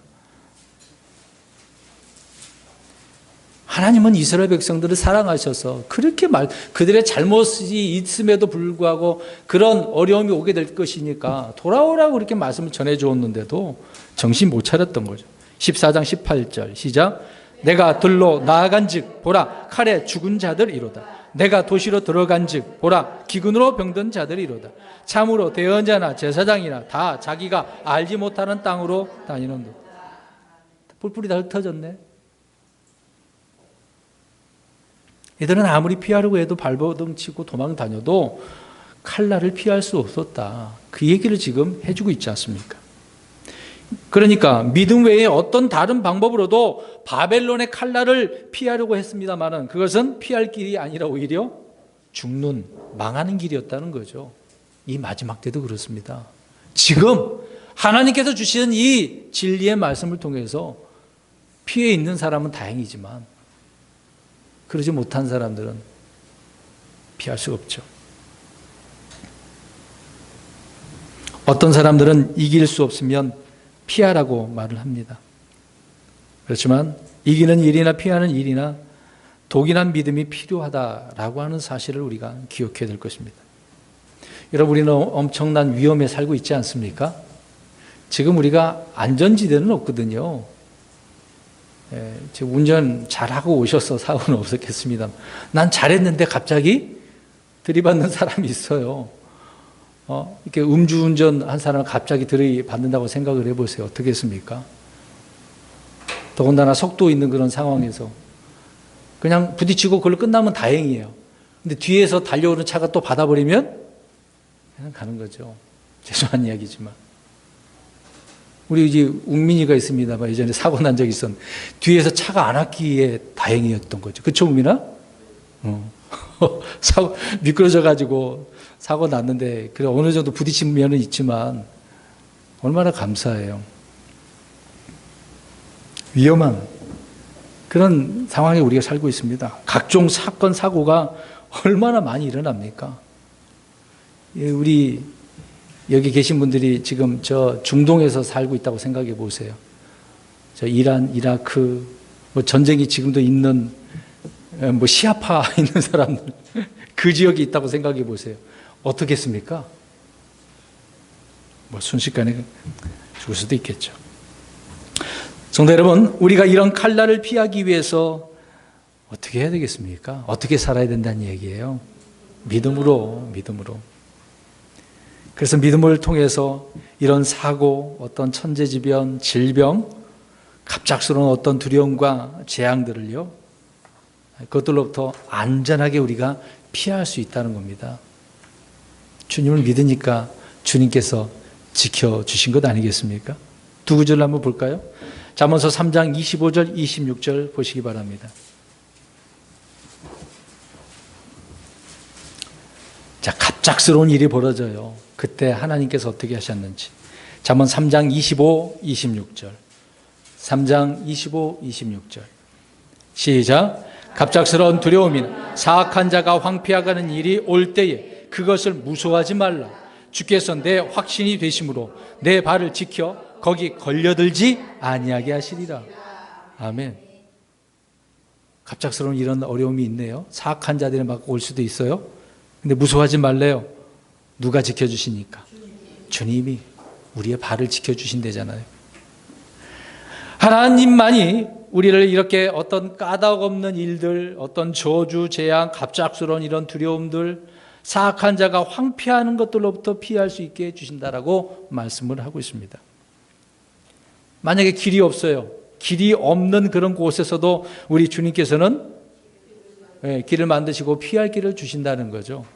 하나님은 이스라엘 백성들을 사랑하셔서 그렇게 그들의 잘못이 있음에도 불구하고 그런 어려움이 오게 될 것이니까 돌아오라고 그렇게 말씀을 전해 주었는데도 정신 못 차렸던 거죠. 14장 18절 시작. 내가 들로 나아간즉 보라 칼에 죽은 자들이로다. 내가 도시로 들어간즉 보라 기근으로 병든 자들이로다. 참으로 대언자나 제사장이나 다 자기가 알지 못하는 땅으로 다니는도다. 뿔뿔이 다 흩어졌네. 얘들은 아무리 피하려고 해도 발버둥 치고 도망 다녀도 칼날을 피할 수 없었다. 그 얘기를 지금 해주고 있지 않습니까? 그러니까 믿음 외에 어떤 다른 방법으로도 바벨론의 칼날을 피하려고 했습니다마는 그것은 피할 길이 아니라 오히려 죽는, 망하는 길이었다는 거죠. 이 마지막 때도 그렇습니다. 지금 하나님께서 주시는 이 진리의 말씀을 통해서 피해 있는 사람은 다행이지만 그러지 못한 사람들은 피할 수 없죠. 어떤 사람들은 이길 수 없으면 피하라고 말을 합니다. 그렇지만 이기는 일이나 피하는 일이나 독인한 믿음이 필요하다라고 하는 사실을 우리가 기억해야 될 것입니다. 여러분, 우리는 엄청난 위험에 살고 있지 않습니까? 지금 우리가 안전지대는 없거든요. 운전 잘하고 오셔서 사고는 없었겠습니다. 난 잘했는데 갑자기 들이받는 사람이 있어요. 이렇게 음주운전 한 사람을 갑자기 들이받는다고 생각을 해보세요. 어떻게 했습니까? 더군다나 속도 있는 그런 상황에서 그냥 부딪히고 그걸로 끝나면 다행이에요. 근데 뒤에서 달려오는 차가 또 받아버리면 그냥 가는 거죠. 죄송한 이야기지만. 우리 이제 웅민이가 있습니다만 예전에 사고 난 적이 있었는데 뒤에서 차가 안 왔기에 다행이었던 거죠. 그쵸, 웅민아? 사고 미끄러져가지고 사고 났는데 그래 어느 정도 부딪힌 면은 있지만 얼마나 감사해요. 위험한 그런 상황에 우리가 살고 있습니다. 각종 사건 사고가 얼마나 많이 일어납니까? 우리 여기 계신 분들이 지금 저 중동에서 살고 있다고 생각해 보세요. 저 이란, 이라크, 뭐 전쟁이 지금도 있는 뭐 시아파 있는 사람들 그 지역에 있다고 생각해 보세요. 어떻겠습니까? 뭐 순식간에 죽을 수도 있겠죠. 성도 여러분, 우리가 이런 칼날을 피하기 위해서 어떻게 해야 되겠습니까? 어떻게 살아야 된다는 얘기예요. 믿음으로. 그래서 믿음을 통해서 이런 사고, 어떤 천재지변, 질병, 갑작스러운 어떤 두려움과 재앙들을요, 그것들로부터 안전하게 우리가 피할 수 있다는 겁니다. 주님을 믿으니까 주님께서 지켜주신 것 아니겠습니까? 두 구절 한번 볼까요? 잠언서 3장 25절, 26절 보시기 바랍니다. 자, 갑작스러운 일이 벌어져요. 그때 하나님께서 어떻게 하셨는지. 잠언 3장 25, 26절. 3장 25, 26절. 시작. 갑작스러운 두려움이나 사악한 자가 황폐하가는 일이 올 때에 그것을 무서워하지 말라. 주께서 내 확신이 되심으로 내 발을 지켜 거기 걸려들지 아니하게 하시리라. 아멘. 갑작스러운 이런 어려움이 있네요. 사악한 자들이 막 올 수도 있어요. 근데 무서워하지 말래요. 누가 지켜주시니까? 주님이 우리의 발을 지켜주신대잖아요. 하나님만이 우리를 이렇게 어떤 까닭 없는 일들, 어떤 저주, 재앙, 갑작스러운 이런 두려움들, 사악한 자가 황폐하는 것들로부터 피할 수 있게 해주신다라고 말씀을 하고 있습니다. 만약에 길이 없어요. 길이 없는 그런 곳에서도 우리 주님께서는 길을 만드시고 피할 길을 주신다는 거죠.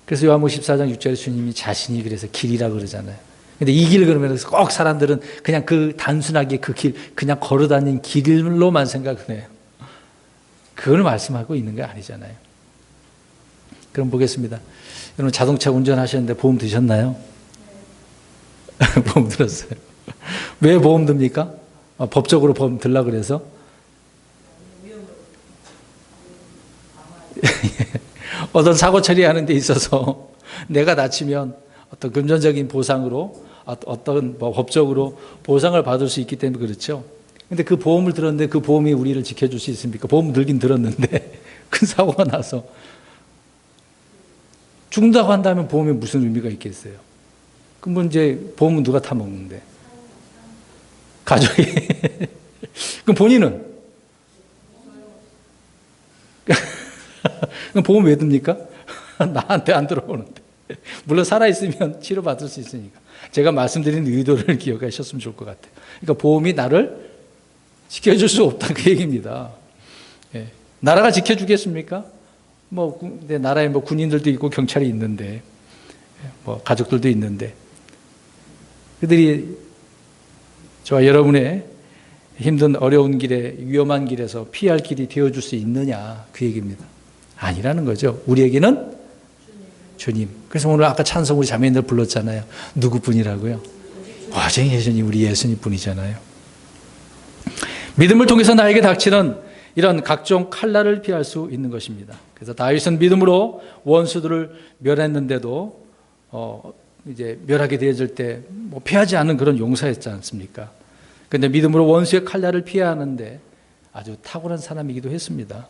그래서 요한복음 14장 6절에 주님이 자신이 그래서 길이라 그러잖아요. 근데 이 길 그러면 꼭 사람들은 그냥 그 단순하게 그 길, 그냥 걸어 다니는 길로만 생각을 해요. 그걸 말씀하고 있는 게 아니잖아요. 그럼 보겠습니다. 여러분 자동차 운전하셨는데 보험 드셨나요? 보험 들었어요. 왜 보험 듭니까? 법적으로 보험 들라 그래서? 어떤 사고 처리하는 데 있어서 내가 다치면 어떤 금전적인 보상으로 어떤 법적으로 보상을 받을 수 있기 때문에 그렇죠. 근데 그 보험을 들었는데 그 보험이 우리를 지켜줄 수 있습니까? 보험 들긴 들었는데 큰 사고가 나서 죽는다고 한다면 보험에 무슨 의미가 있겠어요? 그럼 이제 보험은 누가 타먹는데? 가족이. 그럼 본인은? 그럼 보험 왜 듭니까? 나한테 안 들어오는데. 물론 살아있으면 치료받을 수 있으니까. 제가 말씀드린 의도를 기억하셨으면 좋을 것 같아요. 그러니까 보험이 나를 지켜줄 수 없다 그 얘기입니다. 예. 나라가 지켜주겠습니까? 내 나라에 군인들도 있고 경찰이 있는데, 가족들도 있는데, 그들이 저와 여러분의 힘든 어려운 길에 위험한 길에서 피할 길이 되어줄 수 있느냐 그 얘기입니다. 아니라는 거죠. 우리에게는 주님. 그래서 오늘 아까 찬송 우리 자매님들 불렀잖아요. 누구뿐이라고요? 와정의 예수님, 우리 예수님 뿐이잖아요. 믿음을 통해서 나에게 닥치는 이런 각종 칼날을 피할 수 있는 것입니다. 그래서 다윗은 믿음으로 원수들을 멸했는데도 이제 멸하게 되어질 때 피하지 않은 그런 용사였지 않습니까? 그런데 믿음으로 원수의 칼날을 피해야 하는데 아주 탁월한 사람이기도 했습니다.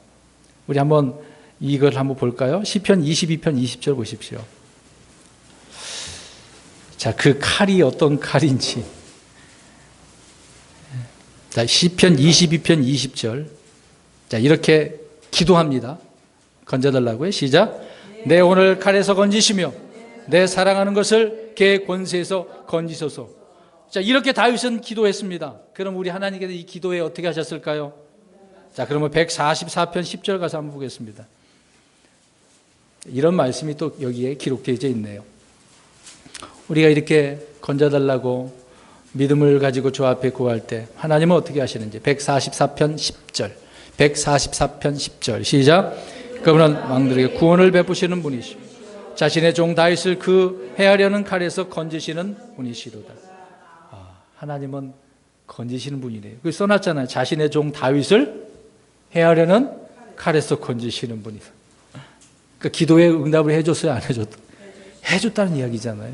우리 한번 이걸 한번 볼까요? 시편 22편 20절 보십시오. 자, 그 칼이 어떤 칼인지. 자, 시편 22편 20절. 자, 이렇게 기도합니다. 건져달라고요. 시작. 내 오늘 칼에서 건지시며 내 사랑하는 것을 개 권세에서 건지소서. 자, 이렇게 다윗은 기도했습니다. 그럼 우리 하나님께서 이 기도에 어떻게 하셨을까요? 자, 그러면 144편 10절 가서 한번 보겠습니다. 이런 말씀이 또 여기에 기록되어 있네요. 우리가 이렇게 건져달라고 믿음을 가지고 주 앞에 구할 때 하나님은 어떻게 하시는지 144편 10절 144편 10절 시작. 그분은 왕들에게 구원을 베푸시는 분이시오 자신의 종 다윗을 그 해하려는 칼에서 건지시는 분이시로다. 하나님은 건지시는 분이래요. 그 써놨잖아요. 자신의 종 다윗을 해하려는 칼에서 건지시는 분이다. 그러니까 기도에 응답을 해줬어요, 안 해줬다? 해줬다는 이야기잖아요.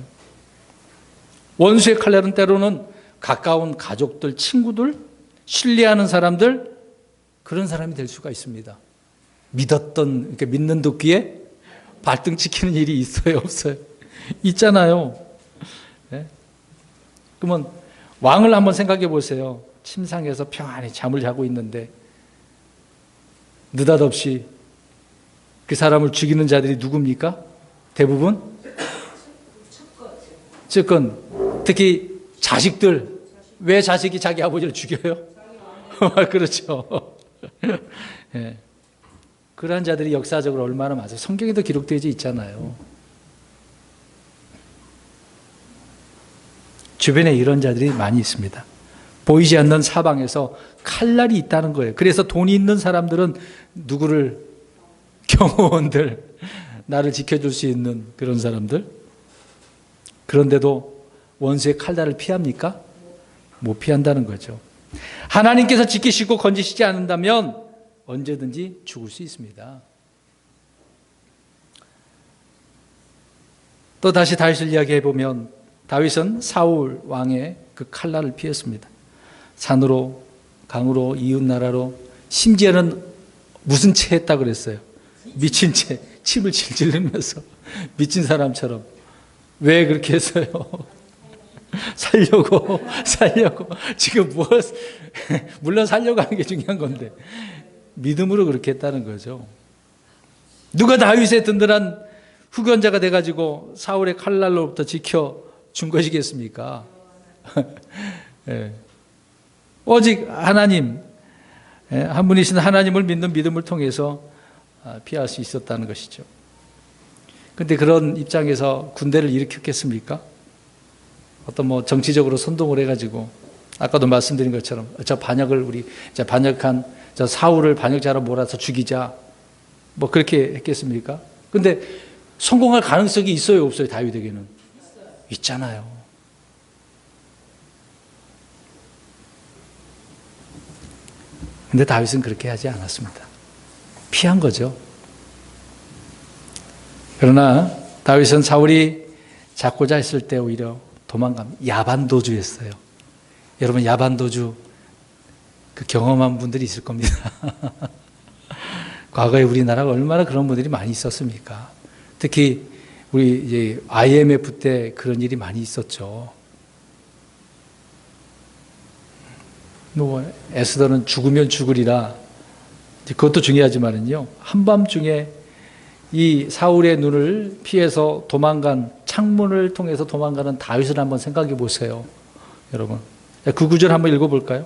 원수의 칼날은 때로는 가까운 가족들, 친구들, 신뢰하는 사람들, 그런 사람이 될 수가 있습니다. 그러니까 믿는 도끼에 발등 찍히는 일이 있어요, 없어요? 있잖아요. 네? 그러면 왕을 한번 생각해 보세요. 침상에서 평안히 잠을 자고 있는데 느닷없이 그 사람을 죽이는 자들이 누굽니까? 대부분 측근, 특히 자식들. 왜 자식이 자기 아버지를 죽여요? 그렇죠. 네. 그러한 자들이 역사적으로 얼마나 많아요. 성경에도 기록되어 있잖아요. 주변에 이런 자들이 많이 있습니다. 보이지 않는 사방에서 칼날이 있다는 거예요. 그래서 돈이 있는 사람들은 누구를, 경호원들, 나를 지켜줄 수 있는 그런 사람들. 그런데도 원수의 칼날을 피합니까? 못 피한다는 거죠. 하나님께서 지키시고 건지시지 않는다면 언제든지 죽을 수 있습니다. 또 다시 다윗을 이야기해 보면 다윗은 사울 왕의 그 칼날을 피했습니다. 산으로, 강으로, 이웃 나라로, 심지어는 무슨 채 했다 그랬어요? 미친 채, 침을 질질 흘리면서 미친 사람처럼. 왜 그렇게 했어요? 살려고. 지금 물론 살려고 하는 게 중요한 건데 믿음으로 그렇게 했다는 거죠. 누가 다윗의 든든한 후견자가 돼가지고 사울의 칼날로부터 지켜준 것이겠습니까? 네. 오직 하나님, 한 분이신 하나님을 믿는 믿음을 통해서 피할 수 있었다는 것이죠. 근데 그런 입장에서 군대를 일으켰겠습니까? 어떤 뭐 정치적으로 선동을 해가지고 아까도 말씀드린 것처럼 저 반역을 우리 반역한 저 사울을 반역자로 몰아서 죽이자 뭐 그렇게 했겠습니까? 근데 성공할 가능성이 있어요, 없어요? 다윗에게는 있잖아요. 근데 다윗은 그렇게 하지 않았습니다. 피한 거죠. 그러나 다윗은 사울이 잡고자 했을 때 오히려 도망갑니다. 야반도주였어요. 여러분 야반도주 그 경험한 분들이 있을 겁니다. 과거에 우리나라가 얼마나 그런 분들이 많이 있었습니까? 특히 우리 이제 IMF 때 그런 일이 많이 있었죠. 뭐 에스더는 죽으면 죽으리라. 그것도 중요하지만은요. 한밤중에 이 사울의 눈을 피해서 도망간 창문을 통해서 도망가는 다윗을 한번 생각해 보세요. 여러분. 그 구절 한번 읽어 볼까요?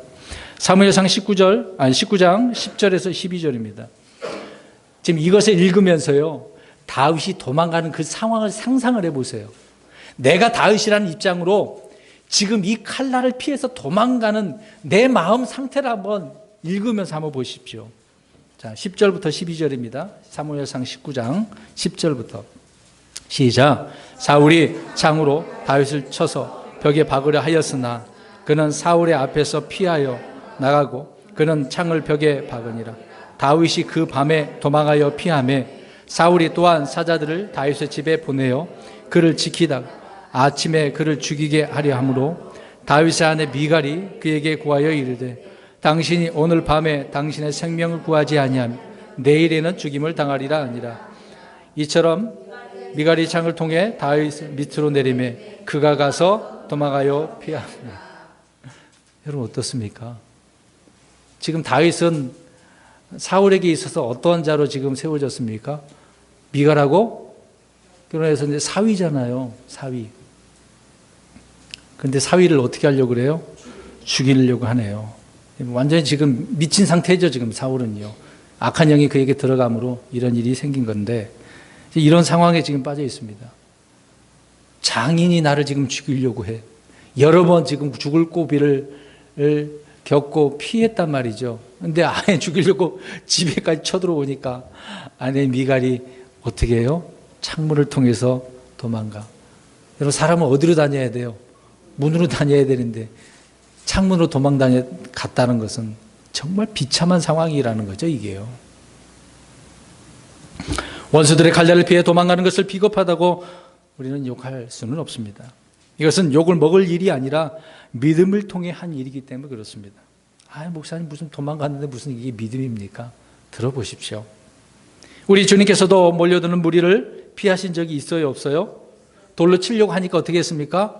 사무엘상 19장 10절에서 12절입니다. 지금 이것을 읽으면서요. 다윗이 도망가는 그 상황을 상상을 해 보세요. 내가 다윗이라는 입장으로 지금 이 칼날을 피해서 도망가는 내 마음 상태를 한번 읽으면서 한번 보십시오. 자, 10절부터 12절입니다. 사무엘상 19장 10절부터 시작. 사울이 창으로 다윗을 쳐서 벽에 박으려 하였으나 그는 사울의 앞에서 피하여 나가고 그는 창을 벽에 박으니라. 다윗이 그 밤에 도망하여 피하며 사울이 또한 사자들을 다윗의 집에 보내어 그를 지키다가 아침에 그를 죽이게 하려 함으로 다윗의 아내 미갈이 그에게 구하여 이르되 당신이 오늘 밤에 당신의 생명을 구하지 아니하면 내일에는 죽임을 당하리라 하니라. 이처럼 미갈이 창을 통해 다윗 밑으로 내리매 그가 가서 도망하여 피하니라. 여러분 어떻습니까? 지금 다윗은 사울에게 있어서 어떠한 자로 지금 세워졌습니까? 미갈하고 결혼해서 이제 사위잖아요. 사위. 근데 사위를 어떻게 하려고 그래요? 죽이려고 하네요. 완전히 지금 미친 상태죠, 지금 사울은요. 악한 영이 그에게 들어감으로 이런 일이 생긴 건데, 이런 상황에 지금 빠져 있습니다. 장인이 나를 지금 죽이려고 해. 여러 번 지금 죽을 고비를 겪고 피했단 말이죠. 근데 아내 죽이려고 집에까지 쳐들어오니까 아내 미갈이 어떻게 해요? 창문을 통해서 도망가. 여러분, 사람은 어디로 다녀야 돼요? 문으로 다녀야 되는데 창문으로 갔다는 것은 정말 비참한 상황이라는 거죠, 이게요. 원수들의 칼날을 피해 도망가는 것을 비겁하다고 우리는 욕할 수는 없습니다. 이것은 욕을 먹을 일이 아니라 믿음을 통해 한 일이기 때문에 그렇습니다. 목사님 무슨 도망갔는데 무슨 이게 믿음입니까? 들어보십시오. 우리 주님께서도 몰려드는 무리를 피하신 적이 있어요, 없어요? 돌로 치려고 하니까 어떻게 했습니까?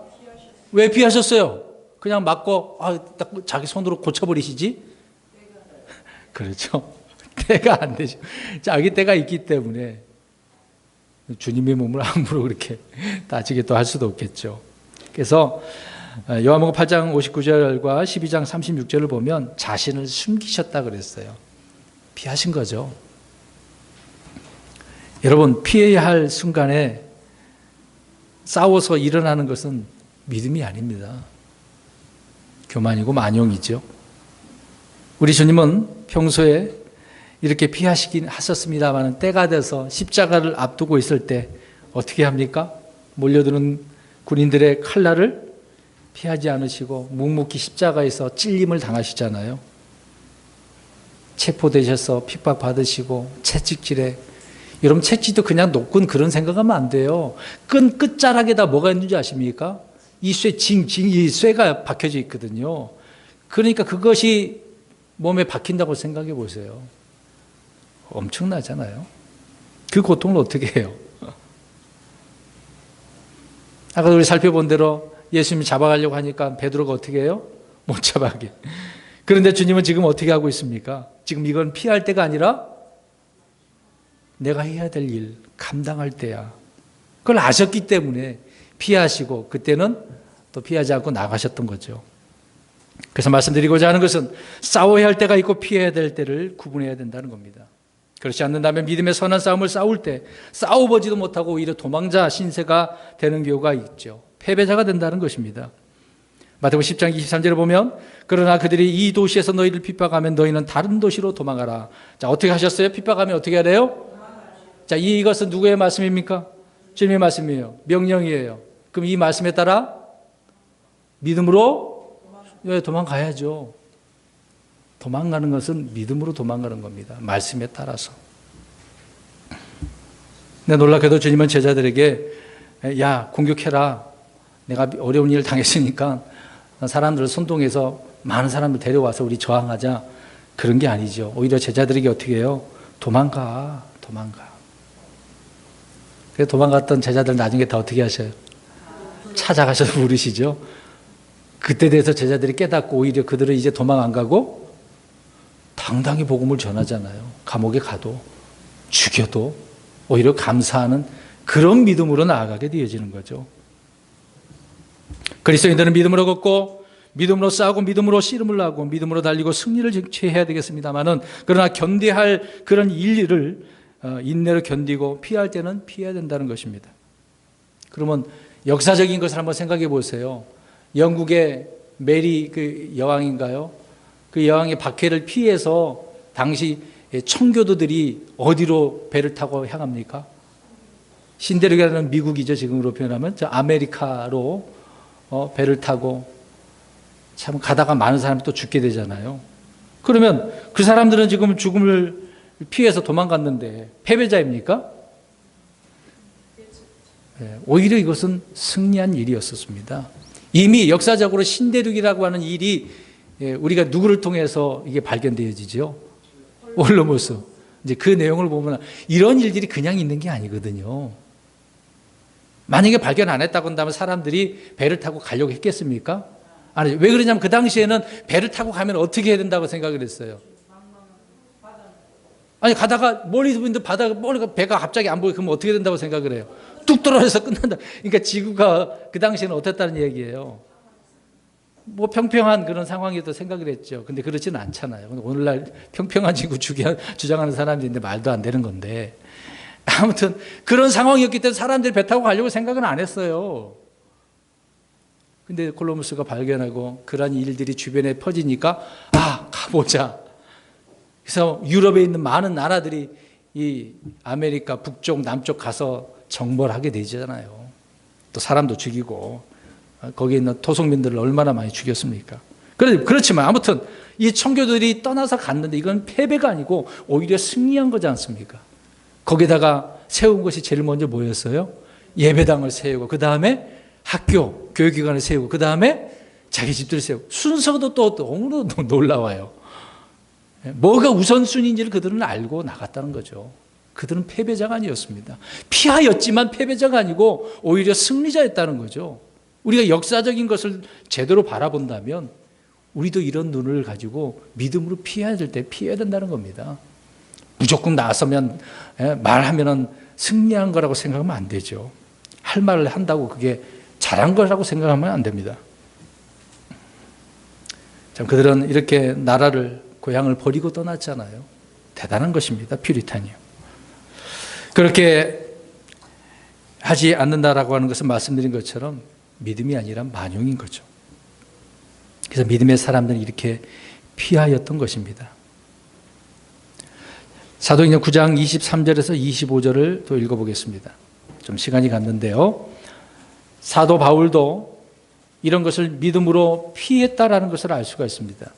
왜 피하셨어요? 그냥 맞고 자기 손으로 고쳐버리시지? 그렇죠. 때가 안 되죠. 자기 때가 있기 때문에 주님의 몸을 함부로 그렇게 다치게 또 할 수도 없겠죠. 그래서 요한복음 8장 59절과 12장 36절을 보면 자신을 숨기셨다 그랬어요. 피하신 거죠. 여러분, 피해야 할 순간에 싸워서 일어나는 것은 믿음이 아닙니다. 교만이고 만용이죠. 우리 주님은 평소에 이렇게 피하시긴 하셨습니다만 때가 돼서 십자가를 앞두고 있을 때 어떻게 합니까? 몰려드는 군인들의 칼날을 피하지 않으시고 묵묵히 십자가에서 찔림을 당하시잖아요. 체포되셔서 핍박받으시고 채찍질에, 여러분 채찍도 그냥 놓고 그런 생각하면 안 돼요. 끈 끝자락에다 뭐가 있는지 아십니까? 이 이 쇠가 박혀져 있거든요. 그러니까 그것이 몸에 박힌다고 생각해 보세요. 엄청나잖아요. 그 고통을 어떻게 해요? 아까 우리 살펴본 대로 예수님이 잡아가려고 하니까 베드로가 어떻게 해요? 못 잡아가게. 그런데 주님은 지금 어떻게 하고 있습니까? 지금 이건 피할 때가 아니라 내가 해야 될 일, 감당할 때야. 그걸 아셨기 때문에 피하시고 그때는 또 피하지 않고 나가셨던 거죠. 그래서 말씀드리고자 하는 것은 싸워야 할 때가 있고 피해야 될 때를 구분해야 된다는 겁니다. 그렇지 않는다면 믿음의 선한 싸움을 싸울 때 싸워보지도 못하고 오히려 도망자 신세가 되는 경우가 있죠. 패배자가 된다는 것입니다. 마태복음 10장 23절에 보면 그러나 그들이 이 도시에서 너희를 핍박하면 너희는 다른 도시로 도망가라. 자, 어떻게 하셨어요? 핍박하면 어떻게 해야 돼요? 자, 이것은 누구의 말씀입니까? 주님의 말씀이에요. 명령이에요. 그럼 이 말씀에 따라 믿음으로 도망가야죠. 도망가는 것은 믿음으로 도망가는 겁니다. 말씀에 따라서. 근데 놀랍게도 주님은 제자들에게 야, 공격해라. 내가 어려운 일을 당했으니까 사람들을 선동해서 많은 사람을 데려와서 우리 저항하자. 그런 게 아니죠. 오히려 제자들에게 어떻게 해요? 도망가. 그래서 도망갔던 제자들 나중에 다 어떻게 하셔요? 찾아가셔서 부르시죠. 그때 돼서 제자들이 깨닫고 오히려 그들은 이제 도망 안 가고 당당히 복음을 전하잖아요. 감옥에 가도 죽여도 오히려 감사하는 그런 믿음으로 나아가게 되어지는 거죠. 그리스도인들은 믿음으로 걷고 믿음으로 싸우고 믿음으로 씨름을 하고 믿음으로 달리고 승리를 쟁취해야 되겠습니다만은 그러나 견뎌할 그런 일을 인내로 견디고 피할 때는 피해야 된다는 것입니다. 그러면 역사적인 것을 한번 생각해 보세요. 영국의 메리 그 여왕인가요? 그 여왕의 박해를 피해서 당시 청교도들이 어디로 배를 타고 향합니까? 신대륙이라는 미국이죠. 지금으로 표현하면 저 아메리카로 배를 타고 참 가다가 많은 사람이 또 죽게 되잖아요. 그러면 그 사람들은 지금 죽음을 피해서 도망갔는데 패배자입니까? 오히려 이것은 승리한 일이었습니다. 이미 역사적으로 신대륙이라고 하는 일이 우리가 누구를 통해서 이게 발견되어지죠? 올로모스. 이제 그 내용을 보면 이런 일들이 그냥 있는 게 아니거든요. 만약에 발견 안 했다고 한다면 사람들이 배를 타고 가려고 했겠습니까? 아니, 왜 그러냐면 그 당시에는 배를 타고 가면 어떻게 해야 된다고 생각을 했어요. 아니, 가다가 멀리서 보는데 바다가 멀리가 배가 갑자기 안 보이고 그러면 어떻게 된다고 생각을 해요? 뚝 떨어져서 끝난다. 그러니까 지구가 그 당시에는 어땠다는 얘기예요. 뭐 평평한 그런 상황이도 생각을 했죠. 근데 그렇지는 않잖아요. 오늘날 평평한 지구 주장하는 사람들이 있는데 말도 안 되는 건데. 아무튼 그런 상황이었기 때문에 사람들이 배 타고 가려고 생각은 안 했어요. 근데 콜럼버스가 발견하고 그런 일들이 주변에 퍼지니까 가보자. 그래서 유럽에 있는 많은 나라들이 이 아메리카 북쪽 남쪽 가서 정벌하게 되잖아요. 또 사람도 죽이고 거기에 있는 토속민들을 얼마나 많이 죽였습니까? 그렇지만 아무튼 이 청교도들이 떠나서 갔는데 이건 패배가 아니고 오히려 승리한 거지 않습니까? 거기다가 세운 것이 제일 먼저 뭐였어요? 예배당을 세우고 그 다음에 학교, 교육기관을 세우고 그 다음에 자기 집들을 세우고 순서도 또 너무나 놀라워요. 뭐가 우선순위인지를 그들은 알고 나갔다는 거죠. 그들은 패배자가 아니었습니다. 피하였지만 패배자가 아니고 오히려 승리자였다는 거죠. 우리가 역사적인 것을 제대로 바라본다면 우리도 이런 눈을 가지고 믿음으로 피해야 될 때 피해야 된다는 겁니다. 무조건 나서면 말하면 승리한 거라고 생각하면 안 되죠. 할 말을 한다고 그게 잘한 거라고 생각하면 안 됩니다. 참 그들은 이렇게 나라를 고향을 버리고 떠났잖아요. 대단한 것입니다. 퓨리탄이요. 그렇게 하지 않는다라고 하는 것은 말씀드린 것처럼 믿음이 아니라 만용인 거죠. 그래서 믿음의 사람들은 이렇게 피하였던 것입니다. 사도행전 9장 23절에서 25절을 또 읽어보겠습니다. 좀 시간이 갔는데요. 사도 바울도 이런 것을 믿음으로 피했다라는 것을 알 수가 있습니다.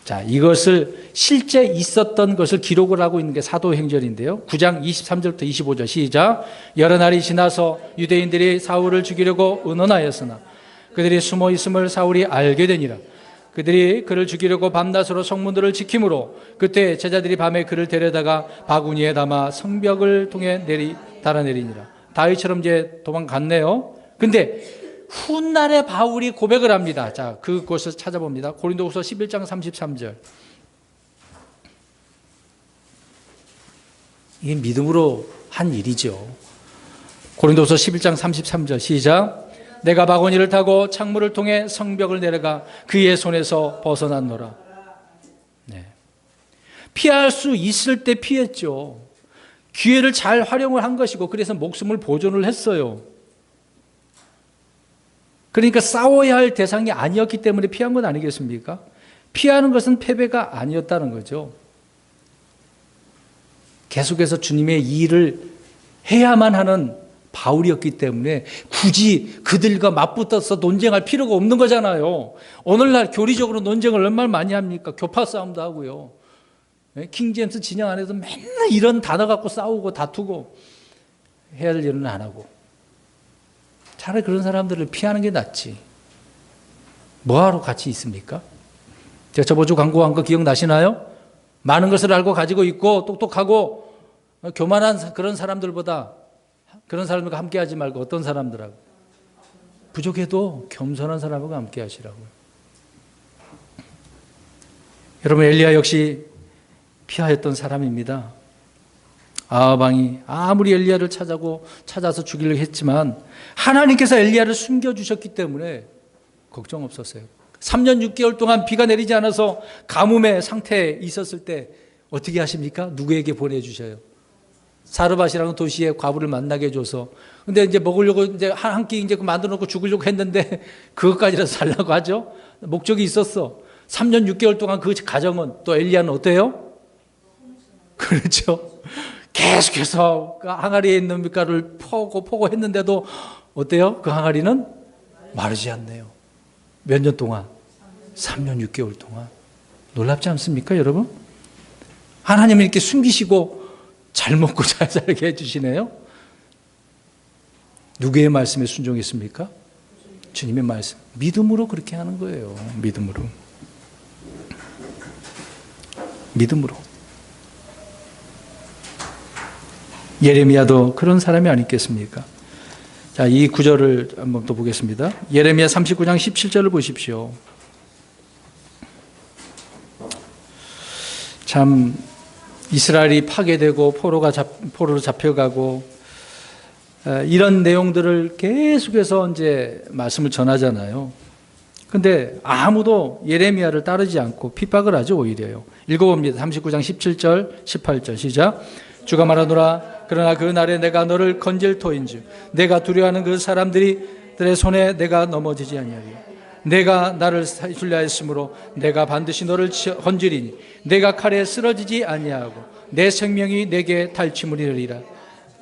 자, 이것을 실제 있었던 것을 기록을 하고 있는 게 사도행전인데요. 9장 23절부터 25절 시작. 여러 날이 지나서 유대인들이 사울을 죽이려고 의논하였으나 그들이 숨어 있음을 사울이 알게 되니라. 그들이 그를 죽이려고 밤낮으로 성문들을 지킴으로 그때 제자들이 밤에 그를 데려다가 바구니에 담아 성벽을 통해 달아내리니라. 다윗처럼 이제 도망갔네요. 근데 훗날에 바울이 고백을 합니다. 자, 그것을 찾아봅니다. 고린도후서 11장 33절. 이게 믿음으로 한 일이죠. 고린도후서 11장 33절 시작. 내가 바구니를 타고 창문을 통해 성벽을 내려가 그의 손에서 벗어났노라. 네. 피할 수 있을 때 피했죠. 기회를 잘 활용을 한 것이고 그래서 목숨을 보존을 했어요. 그러니까 싸워야 할 대상이 아니었기 때문에 피한 건 아니겠습니까? 피하는 것은 패배가 아니었다는 거죠. 계속해서 주님의 일을 해야만 하는 바울이었기 때문에 굳이 그들과 맞붙어서 논쟁할 필요가 없는 거잖아요. 오늘날 교리적으로 논쟁을 얼마나 많이 합니까? 교파 싸움도 하고요. 킹제임스 진영 안에서 맨날 이런 단어 갖고 싸우고 다투고 해야 될 일은 안 하고 차라리 그런 사람들을 피하는 게 낫지. 뭐하러 같이 있습니까? 제가 저번 주 광고한 거 기억나시나요? 많은 것을 알고 가지고 있고 똑똑하고 교만한 그런 사람들보다 그런 사람들과 함께 하지 말고 어떤 사람들하고 부족해도 겸손한 사람하고 함께 하시라고요. 여러분 엘리야 역시 피하였던 사람입니다. 아합 왕이 아무리 엘리야를 찾아서 죽이려고 했지만 하나님께서 엘리야를 숨겨주셨기 때문에 걱정 없었어요. 3년 6개월 동안 비가 내리지 않아서 가뭄의 상태에 있었을 때 어떻게 하십니까? 누구에게 보내주셔요? 사르밧이라는 도시에 과부를 만나게 해줘서. 근데 이제 먹으려고 이제 한 끼 이제 만들어 놓고 죽으려고 했는데 그것까지라도 살라고 하죠? 목적이 있었어. 3년 6개월 동안 그 가정은 또 엘리야는 어때요? 그렇죠. 계속해서 그 항아리에 있는 밀가루를 퍼고 했는데도 어때요? 그 항아리는 마르지 않네요. 몇 년 동안? 3년 6개월 동안. 놀랍지 않습니까, 여러분? 하나님은 이렇게 숨기시고 잘 먹고 잘 살게 해주시네요. 누구의 말씀에 순종했습니까? 주님의 말씀. 믿음으로 그렇게 하는 거예요. 믿음으로. 예레미야도 그런 사람이 아니겠습니까? 자, 이 구절을 한번 또 보겠습니다. 예레미야 39장 17절을 보십시오. 참 이스라엘이 파괴되고 포로로 잡혀가고 이런 내용들을 계속해서 이제 말씀을 전하잖아요. 근데 아무도 예레미야를 따르지 않고 핍박을 하죠, 오히려요. 읽어봅니다. 39장 17절, 18절 시작. 주가 말하노라. 그러나 그 날에 내가 너를 건질 터인즉 내가 두려워하는 그 사람들의 손에 내가 넘어지지 아니하리요. 내가 나를 신뢰하였으므로 내가 반드시 너를 건지리니 내가 칼에 쓰러지지 아니하고 내 생명이 내게 탈취물 이르리라.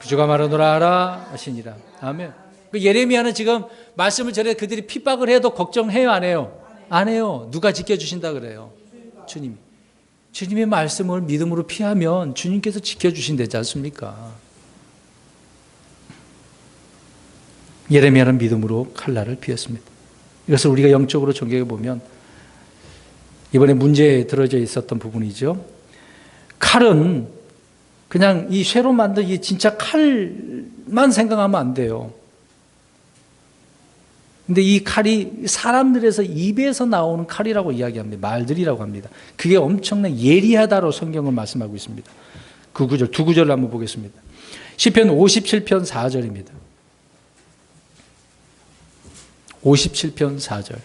주가 말하노라 하라 하시니라. 아멘. 예레미야는 지금 말씀을 전해 그들이 핍박을 해도 걱정해요, 안 해요? 안 해요. 누가 지켜주신다 그래요? 주님이. 주님의 말씀을 믿음으로 피하면 주님께서 지켜주신다지 않습니까? 예레미야는 믿음으로 칼날을 피했습니다. 이것을 우리가 영적으로 종교해 보면 이번에 문제에 들어져 있었던 부분이죠. 칼은 그냥 이 쇠로 만든 이 진짜 칼만 생각하면 안 돼요. 근데 이 칼이 사람들에서 입에서 나오는 칼이라고 이야기합니다. 말들이라고 합니다. 그게 엄청난 예리하다로 성경은 말씀하고 있습니다. 그 구절, 두 구절을 한번 보겠습니다. 시편 57편 4절입니다. 57편 4절.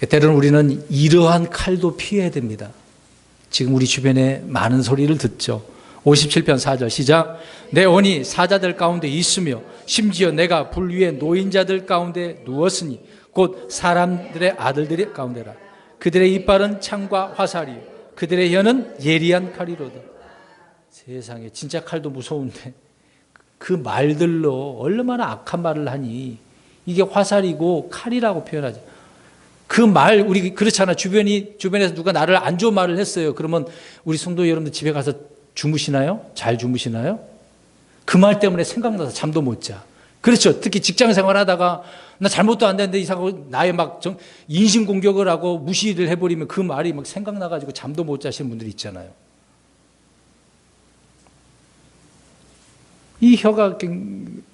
때로는 우리는 이러한 칼도 피해야 됩니다. 지금 우리 주변에 많은 소리를 듣죠. 57편 4절 시작. 내 온이 사자들 가운데 있으며 심지어 내가 불 위에 노인자들 가운데 누웠으니 곧 사람들의 아들들의 가운데라. 그들의 이빨은 창과 화살이요 그들의 혀는 예리한 칼이로다. 세상에 진짜 칼도 무서운데 그 말들로 얼마나 악한 말을 하니 이게 화살이고 칼이라고 표현하죠. 그 말 우리 그렇잖아. 주변에서 누가 나를 안 좋은 말을 했어요. 그러면 우리 성도 여러분들 집에 가서 주무시나요? 잘 주무시나요? 그 말 때문에 생각나서 잠도 못 자. 그렇죠. 특히 직장 생활하다가 나 잘못도 안 되는데 이상하고 나의 막 인신공격을 하고 무시를 해버리면 그 말이 막 생각나가지고 잠도 못 자시는 분들이 있잖아요. 이 혀가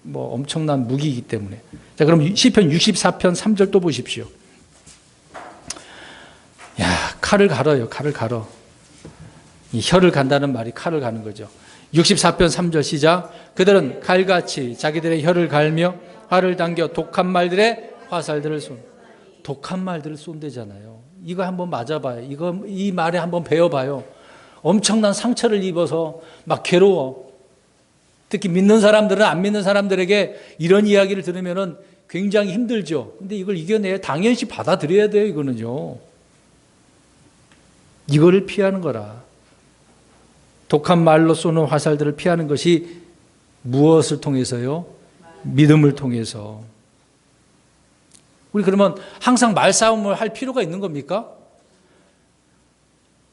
뭐 엄청난 무기이기 때문에. 자, 그럼 시편 64편 3절 또 보십시오. 야, 칼을 갈아요. 칼을 갈아. 이 혀를 간다는 말이 칼을 가는 거죠. 64편 3절 시작. 그들은 칼같이 자기들의 혀를 갈며 활을 당겨 독한 말들의 화살들을 독한 말들을 쏜대잖아요. 이거 한번 맞아봐요. 이 말에 한번 배워봐요. 엄청난 상처를 입어서 막 괴로워. 특히 믿는 사람들은 안 믿는 사람들에게 이런 이야기를 들으면은 굉장히 힘들죠. 근데 이걸 이겨내야 당연시 받아들여야 돼요, 이거는요. 이거를 피하는 거라. 독한 말로 쏘는 화살들을 피하는 것이 무엇을 통해서요? 믿음을 통해서. 우리 그러면 항상 말싸움을 할 필요가 있는 겁니까?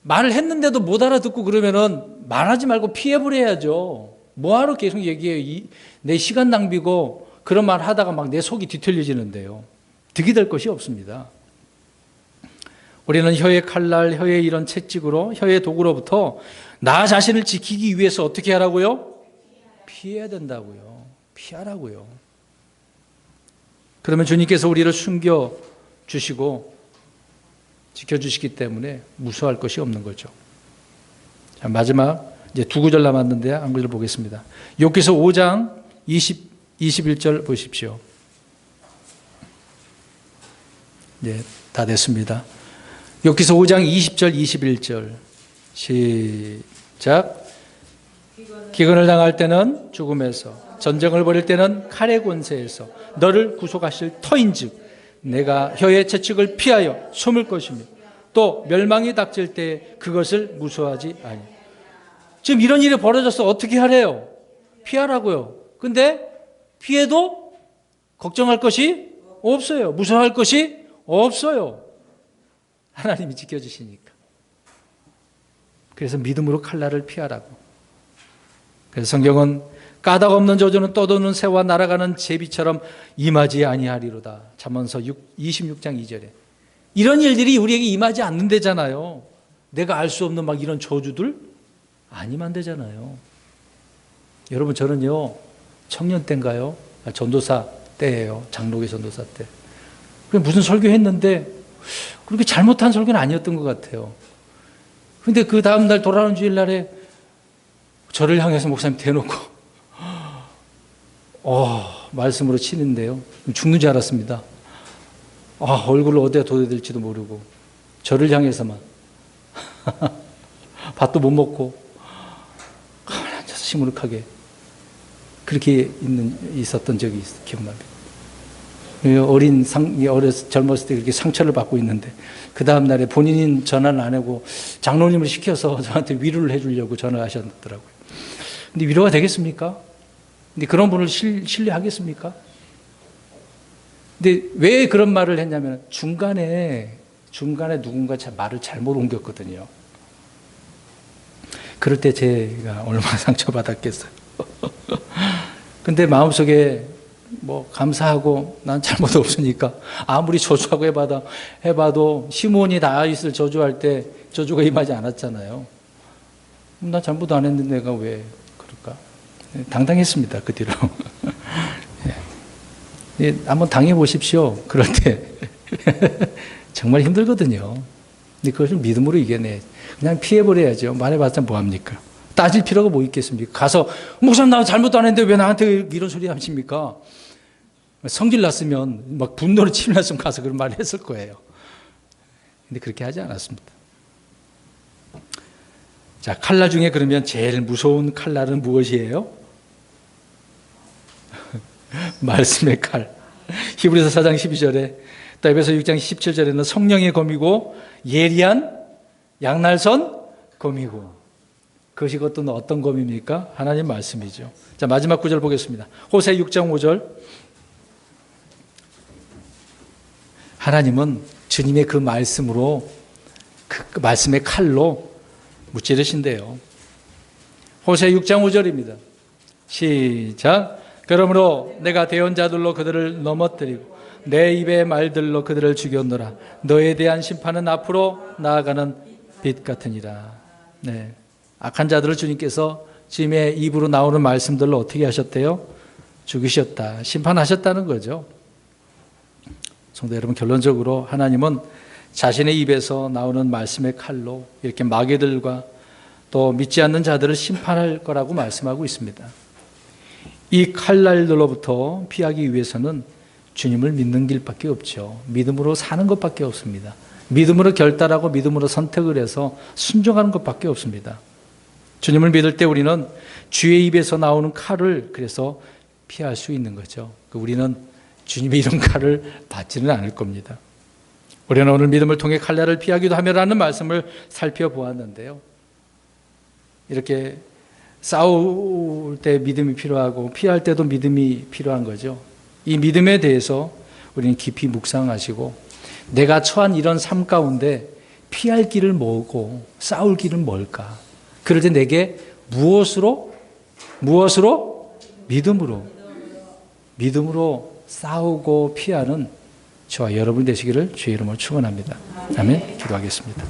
말을 했는데도 못 알아듣고 그러면은 말하지 말고 피해버려야죠. 뭐하러 계속 얘기해요? 내 시간 낭비고 그런 말 하다가 막 내 속이 뒤틀려지는데요. 득이 될 것이 없습니다. 우리는 혀의 칼날, 혀의 이런 채찍으로, 혀의 도구로부터 나 자신을 지키기 위해서 어떻게 하라고요? 피해야 된다고요. 피하라고요. 그러면 주님께서 우리를 숨겨주시고 지켜주시기 때문에 무서워할 것이 없는 거죠. 자, 마지막 이제 두 구절 남았는데 한 구절 보겠습니다. 욥기서 5장 21절 보십시오. 네, 다 됐습니다. 욥기서 5장 20절 21절 시작. 기근을 당할 때는 죽음에서, 전쟁을 벌일 때는 칼의 권세에서 너를 구속하실 터인즉 내가 혀의 채찍을 피하여 숨을 것이며 또 멸망이 닥칠 때 그것을 무서워하지 아니. 지금 이런 일이 벌어져서 어떻게 하래요? 피하라고요. 근데 피해도 걱정할 것이 없어요. 무서워할 것이 없어요. 하나님이 지켜주시니까. 그래서 믿음으로 칼날을 피하라고. 그래서 성경은 까닭 없는 저주는 떠도는 새와 날아가는 제비처럼 임하지 아니하리로다. 잠언서 26장 2절에. 이런 일들이 우리에게 임하지 않는다잖아요. 내가 알 수 없는 막 이런 저주들 안 임한다잖아요. 여러분 저는요 청년 때인가요? 전도사 때예요. 장로교 전도사 때. 무슨 설교했는데 그렇게 잘못한 설교는 아니었던 것 같아요. 근데 그 다음날 돌아오는 주일날에 저를 향해서 목사님 대놓고 말씀으로 치는데요. 죽는 줄 알았습니다. 얼굴을 어디에 둬야 될지도 모르고 저를 향해서만 밥도 못 먹고 가만히 앉아서 시무룩하게 그렇게 있었던 적이 기억납니다. 젊었을 때 그렇게 상처를 받고 있는데 그 다음날에 본인은 전화를 안 하고 장로님을 시켜서 저한테 위로를 해주려고 전화하셨더라고요. 근데 위로가 되겠습니까? 근데 그런 분을 신뢰하겠습니까? 근데 왜 그런 말을 했냐면 중간에 누군가 말을 잘못 옮겼거든요. 그럴 때 제가 얼마나 상처받았겠어요. 근데 마음속에 감사하고 난 잘못 없으니까 아무리 저주하고 해봐도 시므온이 다윗을 저주할 때 저주가 임하지 않았잖아요. 나 잘못 안 했는데 내가 왜 그럴까? 당당했습니다. 그 뒤로. 한번 당해보십시오. 그럴 때 정말 힘들거든요. 근데 그것을 믿음으로 이겨내. 그냥 피해버려야죠. 말해봤자 뭐합니까? 따질 필요가 뭐 있겠습니까? 가서 목사님 나 잘못도 안 했는데 왜 나한테 이런 소리 하십니까? 성질 났으면 막 분노로 치밀었으면 가서 그런 말을 했을 거예요. 근데 그렇게 하지 않았습니다. 자, 칼날 중에 그러면 제일 무서운 칼날은 무엇이에요? 말씀의 칼. 히브리서 4장 12절에 또 에베소 6장 17절에는 성령의 검이고 예리한 양날선 검이고 그것이 어떤 검입니까? 하나님 말씀이죠. 자, 마지막 구절 보겠습니다. 호세 6장 5절. 하나님은 주님의 그 말씀으로 그 말씀의 칼로 무찌르신대요. 호세 6장 5절입니다. 시작. 그러므로 내가 대언자들로 그들을 넘어뜨리고 내 입의 말들로 그들을 죽였노라. 너에 대한 심판은 앞으로 나아가는 빛 같으니라. 네. 악한 자들을 주님께서 주님의 입으로 나오는 말씀들로 어떻게 하셨대요? 죽이셨다. 심판하셨다는 거죠. 성도 여러분, 결론적으로 하나님은 자신의 입에서 나오는 말씀의 칼로 이렇게 마귀들과 또 믿지 않는 자들을 심판할 거라고 말씀하고 있습니다. 이 칼날들로부터 피하기 위해서는 주님을 믿는 길밖에 없죠. 믿음으로 사는 것밖에 없습니다. 믿음으로 결단하고 믿음으로 선택을 해서 순종하는 것밖에 없습니다. 주님을 믿을 때 우리는 주의 입에서 나오는 칼을 그래서 피할 수 있는 거죠. 우리는 주님의 이런 칼을 받지는 않을 겁니다. 우리는 오늘 믿음을 통해 칼날을 피하기도 하며라는 말씀을 살펴보았는데요. 이렇게 싸울 때 믿음이 필요하고 피할 때도 믿음이 필요한 거죠. 이 믿음에 대해서 우리는 깊이 묵상하시고 내가 처한 이런 삶 가운데 피할 길을 뭐고 싸울 길은 뭘까? 그럴 때 내게 무엇으로 믿음으로 싸우고 피하는 저와 여러분 되시기를 주의 이름으로 축원합니다. 아멘. 기도하겠습니다.